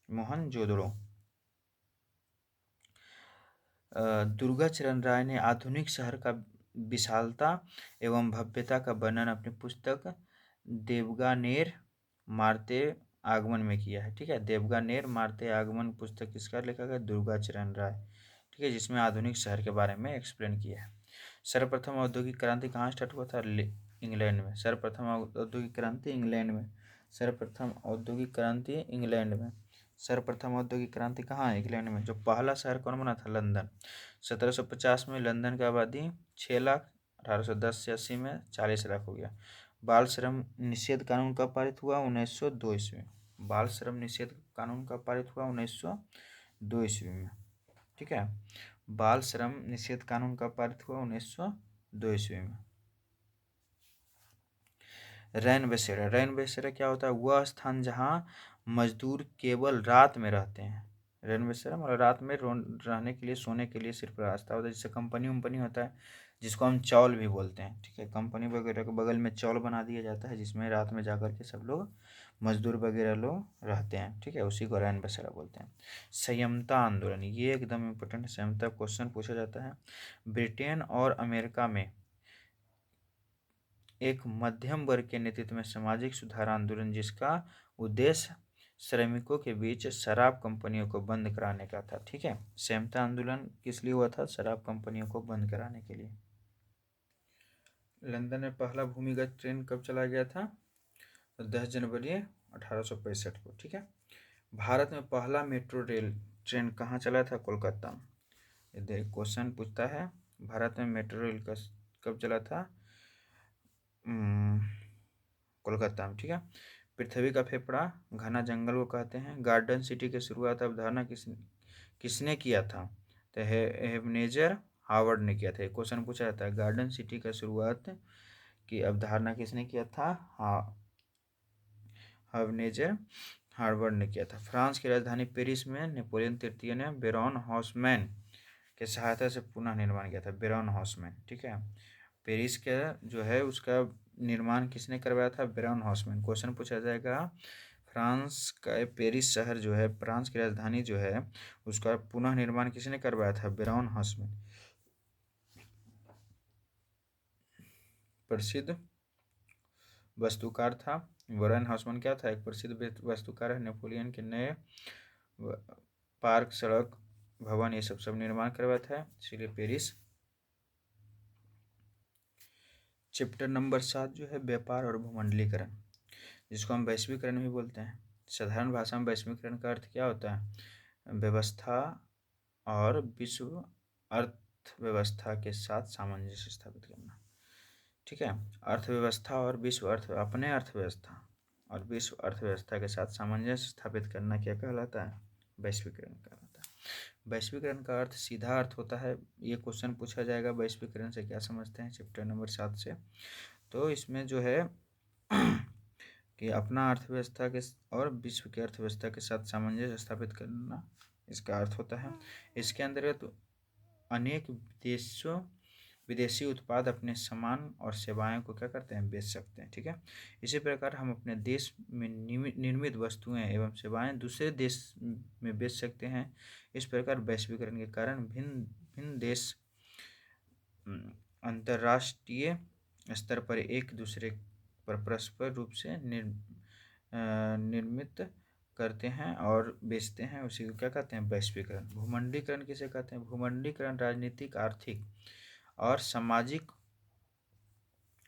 मोहनजोदड़ो। दुर्गाचरण राय ने आधुनिक शहर का विशालता एवं भव्यता का वर्णन अपनी पुस्तक देवगानेर मारते आगमन में किया है। ठीक है, देवगानेर मारते आगमन पुस्तक किसका लिखा गया? दुर्गाचरण राय। ठीक है, जिसमें आधुनिक शहर के बारे में एक्सप्लेन किया है। सर्वप्रथम औद्योगिक क्रांति कहाँ स्टार्ट हुआ था? इंग्लैंड में। सर्वप्रथम औद्योगिक क्रांति इंग्लैंड में। सर्वप्रथम औद्योगिक क्रांति इंग्लैंड में। सर्वप्रथम औद्योगिक क्रांति कहाँ है? इंग्लैंड में। जो पहला शहर कौन बना था? लंदन। 1750 में लंदन की आबादी 6 लाख, 1810 से 80 में 40 लाख हो गया। बाल श्रम निषेध कानून कब पारित हुआ? 1902 ईस्वी में। बाल श्रम निषेध कानून कब पारित हुआ? 1902 ईस्वी में। ठीक है, बाल श्रम निषेध कानून कब पारित हुआ? 1902 ईस्वी में। रैन बसेरा, रैन बसेरा क्या होता है? वह स्थान जहाँ मजदूर केवल रात में रहते हैं। रैन बसेरा मतलब रात में रहने के लिए, सोने के लिए सिर्फ रास्ता होता है। जैसे कंपनी वंपनी होता है, जिसको हम चौल भी बोलते हैं। ठीक है, कंपनी वगैरह के बगल में चौल बना दिया जाता है, जिसमें रात में जाकर के सब लोग, मजदूर वगैरह लोग रहते हैं। ठीक है, उसी को रैन बसेरा बोलते हैं। संयमता आंदोलन, ये एकदम इम्पोर्टेंट संयमता क्वेश्चन पूछा जाता है। ब्रिटेन और अमेरिका में एक मध्यम वर्ग के नेतृत्व में सामाजिक सुधार आंदोलन, जिसका उद्देश्य श्रमिकों के बीच शराब कंपनियों को बंद कराने का था। ठीक है, सहमता आंदोलन किस लिए हुआ था? शराब कंपनियों को बंद कराने के लिए। लंदन में पहला भूमिगत ट्रेन कब चला गया था? 10 जनवरी 1865 को। ठीक है, भारत में पहला मेट्रो रेल ट्रेन कहाँ चला था? कोलकाता में। ये क्वेश्चन पूछता है, भारत में मेट्रो रेल कब चला था? कोलकाता में। ठीक है, पृथ्वी का फेफड़ा घना जंगल को कहते हैं। गार्डन सिटी की शुरुआत अवधारणा किसने किया था? तो हेबनेजर हावर्ड ने किया था। क्वेश्चन पूछा जाता है, गार्डन सिटी का शुरुआत की अवधारणा किसने किया था? हेबनेजर हार्वर्ड ने किया था। फ्रांस की राजधानी पेरिस में नेपोलियन तृतीय ने बेरॉन हॉसमैन के सहायता से पुनः निर्माण किया था। बेरॉन हॉसमैन, ठीक है। पेरिस का जो है उसका निर्माण किसने करवाया था? बेरॉन हॉसमैन। क्वेश्चन पूछा जाएगा, फ्रांस का पेरिस शहर जो है, फ्रांस की राजधानी जो है, उसका पुनः निर्माण किसने करवाया था? बेरॉन हॉसमैन। प्रसिद्ध वास्तुकार था बेरॉन हॉसमैन। क्या था? एक प्रसिद्ध वास्तुकार है। नेपोलियन के नए पार्क, सड़क, भवन, ये सब निर्माण करवाया था, इसीलिए पेरिस। चैप्टर नंबर 7 जो है व्यापार और भूमंडलीकरण, जिसको हम वैश्वीकरण भी बोलते हैं। साधारण भाषा में वैश्वीकरण का अर्थ क्या होता है? व्यवस्था और विश्व अर्थव्यवस्था के साथ सामंजस्य स्थापित करना, ठीक है। अर्थव्यवस्था और विश्व अपने अर्थव्यवस्था और विश्व अर्थव्यवस्था के साथ सामंजस्य स्थापित करना क्या कहलाता है? वैश्वीकरण कहलाता है। वैश्वीकरण का अर्थ, सीधा अर्थ होता है, ये क्वेश्चन पूछा जाएगा, वैश्वीकरण से क्या समझते हैं चैप्टर नंबर 7 से। तो इसमें जो है कि अपना अर्थव्यवस्था के और विश्व की अर्थव्यवस्था के साथ सामंजस्य स्थापित करना, इसका अर्थ होता है। इसके अंतर्गत अनेक विदेशी उत्पाद अपने सामान और सेवाएं को क्या करते हैं? बेच सकते हैं, ठीक है। इसी प्रकार हम अपने देश में निर्मित वस्तुएं एवं सेवाएं दूसरे देश में बेच सकते हैं। इस प्रकार वैश्वीकरण के कारण भिन्न भिन्न देश अंतर्राष्ट्रीय स्तर पर एक दूसरे पर परस्पर रूप से निर्मित करते हैं और बेचते हैं। उसी को क्या कहते हैं? वैश्वीकरण। भूमंडलीकरण किसे कहते हैं? भूमंडलीकरण राजनीतिक, आर्थिक और सामाजिक,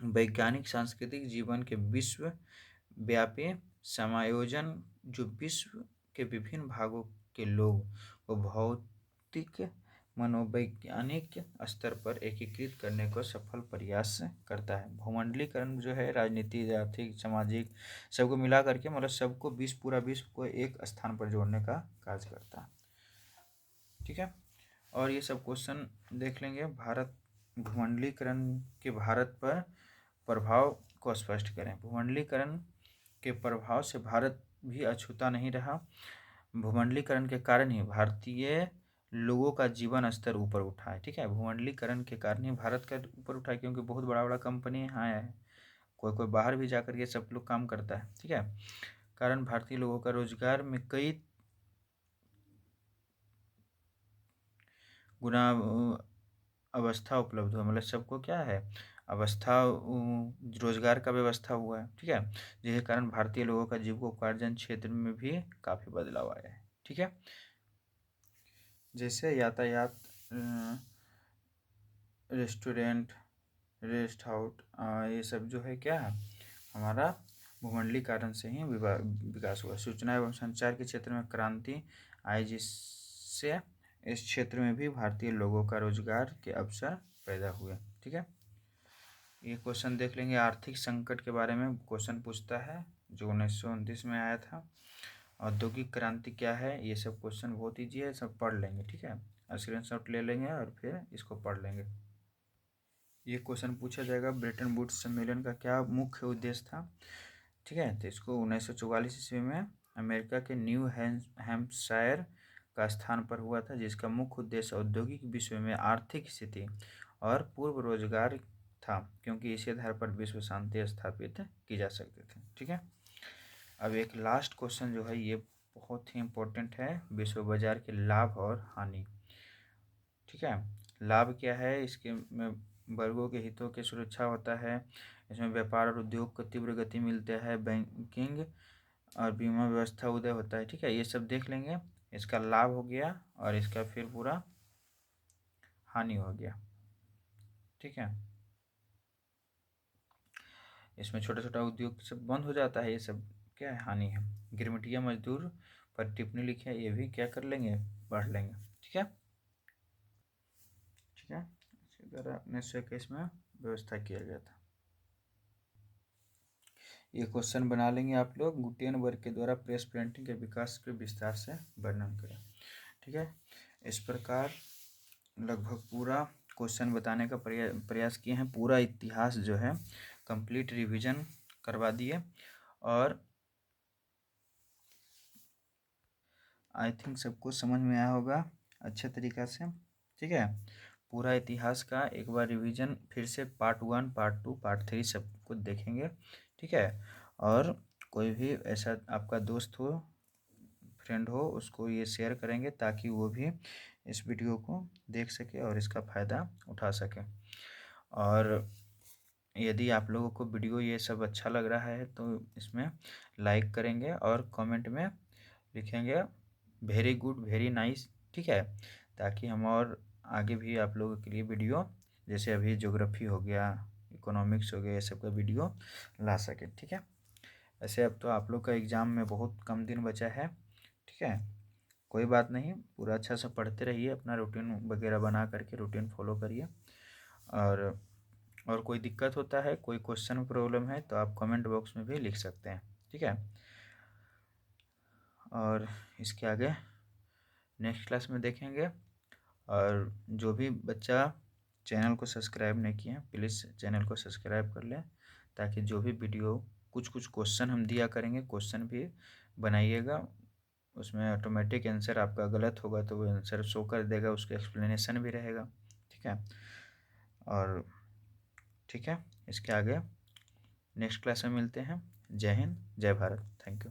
वैज्ञानिक, सांस्कृतिक जीवन के विश्व व्यापी समायोजन, जो विश्व के विभिन्न भागों के लोग को भौतिक, मनोवैज्ञानिक स्तर पर एकीकृत करने को सफल प्रयास करता है। भूमंडलीकरण जो है राजनीति, आर्थिक, सामाजिक, सबको मिला करके, मतलब सबको पूरा विश्व को एक स्थान पर जोड़ने का कार्य करता है, ठीक है। और ये सब क्वेश्चन देख लेंगे। भारत भूमंडलीकरण के भारत पर प्रभाव को स्पष्ट करें। भूमंडलीकरण के प्रभाव से भारत भी अछूता नहीं रहा। भूमंडलीकरण के कारण ही भारतीय लोगों का जीवन स्तर ऊपर उठा है, ठीक है। भूमंडलीकरण के कारण ही भारत का ऊपर उठा है, क्योंकि बहुत बड़ा बड़ा कंपनी यहाँ है, कोई कोई बाहर भी जाकर के सब लोग काम करता है, ठीक है। कारण भारतीय लोगों का रोजगार में कई गुना अवस्था उपलब्ध हुआ, मतलब सबको क्या है? अवस्था, रोजगार का व्यवस्था हुआ है, ठीक है। जिसके कारण भारतीय लोगों का जीविकोपार्जन क्षेत्र में भी काफ़ी बदलाव आया है, ठीक है। जैसे यातायात, रेस्टोरेंट, रेस्ट हाउस, ये सब जो है क्या है? हमारा भूमंडलीकरण से ही विकास हुआ। सूचना एवं संचार के क्षेत्र में क्रांति आई, जिससे इस क्षेत्र में भी भारतीय लोगों का रोजगार के अवसर पैदा हुए, ठीक है। ये क्वेश्चन देख लेंगे। आर्थिक संकट के बारे में क्वेश्चन पूछता है, जो 1929 में आया था। औद्योगिक क्रांति क्या है? ये सब क्वेश्चन बहुत ईजी है, सब पढ़ लेंगे, ठीक है। स्क्रीनशॉट ले लेंगे और फिर इसको पढ़ लेंगे। ये क्वेश्चन पूछा जाएगा, ब्रेटन वुड्स सम्मेलन का क्या मुख्य उद्देश्य था, ठीक है। तो इसको 1944 ईस्वी में अमेरिका के न्यू हैम्पशायर का स्थान पर हुआ था, जिसका मुख्य उद्देश्य औद्योगिक विश्व में आर्थिक स्थिति और पूर्व रोजगार था, क्योंकि इसी आधार पर विश्व शांति स्थापित की जा सकती थी, ठीक है। अब एक लास्ट क्वेश्चन जो है, ये बहुत ही इम्पोर्टेंट है, विश्व बाजार के लाभ और हानि, ठीक है। लाभ क्या है? इसके में वर्गों के हितों की सुरक्षा होता है, इसमें व्यापार और उद्योग को तीव्र गति मिलते हैं, बैंकिंग और बीमा व्यवस्था उदय होता है, ठीक है। ये सब देख लेंगे। इसका लाभ हो गया और इसका फिर पूरा हानि हो गया, ठीक है। इसमें छोटा छोटा उद्योग सब बंद हो जाता है, ये सब क्या है? हानि है। गिरमिटिया मजदूर पर टिप्पणी लिखे, ये भी क्या कर लेंगे? पढ़ लेंगे, ठीक है, ठीक है। इसी तरह 1921 में व्यवस्था किया गया था। ये क्वेश्चन बना लेंगे आप लोग। गुटेनबर्ग के द्वारा प्रेस प्रिंटिंग के विकास के विस्तार से वर्णन करें। ठीक है, इस प्रकार लगभग पूरा क्वेश्चन बताने का प्रयास किए हैं। पूरा इतिहास जो है कंप्लीट रिवीजन करवा दिए, और आई थिंक सबको समझ में आया होगा अच्छे तरीक़ा से। ठीक है, पूरा इतिहास का एक बार रिवीजन फिर से पार्ट 1, पार्ट 2, पार्ट 3 सब कुछ देखेंगे। ठीक है, और कोई भी ऐसा आपका दोस्त हो, फ्रेंड हो, उसको ये शेयर करेंगे ताकि वो भी इस वीडियो को देख सके और इसका फ़ायदा उठा सके। और यदि आप लोगों को वीडियो ये सब अच्छा लग रहा है तो इसमें लाइक करेंगे और कमेंट में लिखेंगे वेरी गुड, वेरी नाइस। ठीक है, ताकि हम और आगे भी आप लोगों के लिए वीडियो, जैसे अभी ज्योग्राफी हो गया, इकोनॉमिक्स हो गया, ये सब का वीडियो ला सके। ठीक है, ऐसे अब तो आप लोग का एग्ज़ाम में बहुत कम दिन बचा है। ठीक है, कोई बात नहीं, पूरा अच्छा से पढ़ते रहिए, अपना रूटीन वगैरह बना करके रूटीन फॉलो करिए। और कोई दिक्कत होता है, कोई क्वेश्चन प्रॉब्लम है तो आप कमेंट बॉक्स में भी लिख सकते हैं। ठीक है, और इसके आगे नेक्स्ट क्लास में देखेंगे। और जो भी बच्चा चैनल को सब्सक्राइब नहीं किए हैं, प्लीज़ चैनल को सब्सक्राइब कर लें, ताकि जो भी वीडियो कुछ क्वेश्चन हम दिया करेंगे, क्वेश्चन भी बनाइएगा। उसमें ऑटोमेटिक आंसर आपका गलत होगा तो वो आंसर शो कर देगा, उसका एक्सप्लेनेशन भी रहेगा। ठीक है, और ठीक है, इसके आगे नेक्स्ट क्लास में मिलते हैं। जय हिंद, जय भारत, थैंक यू।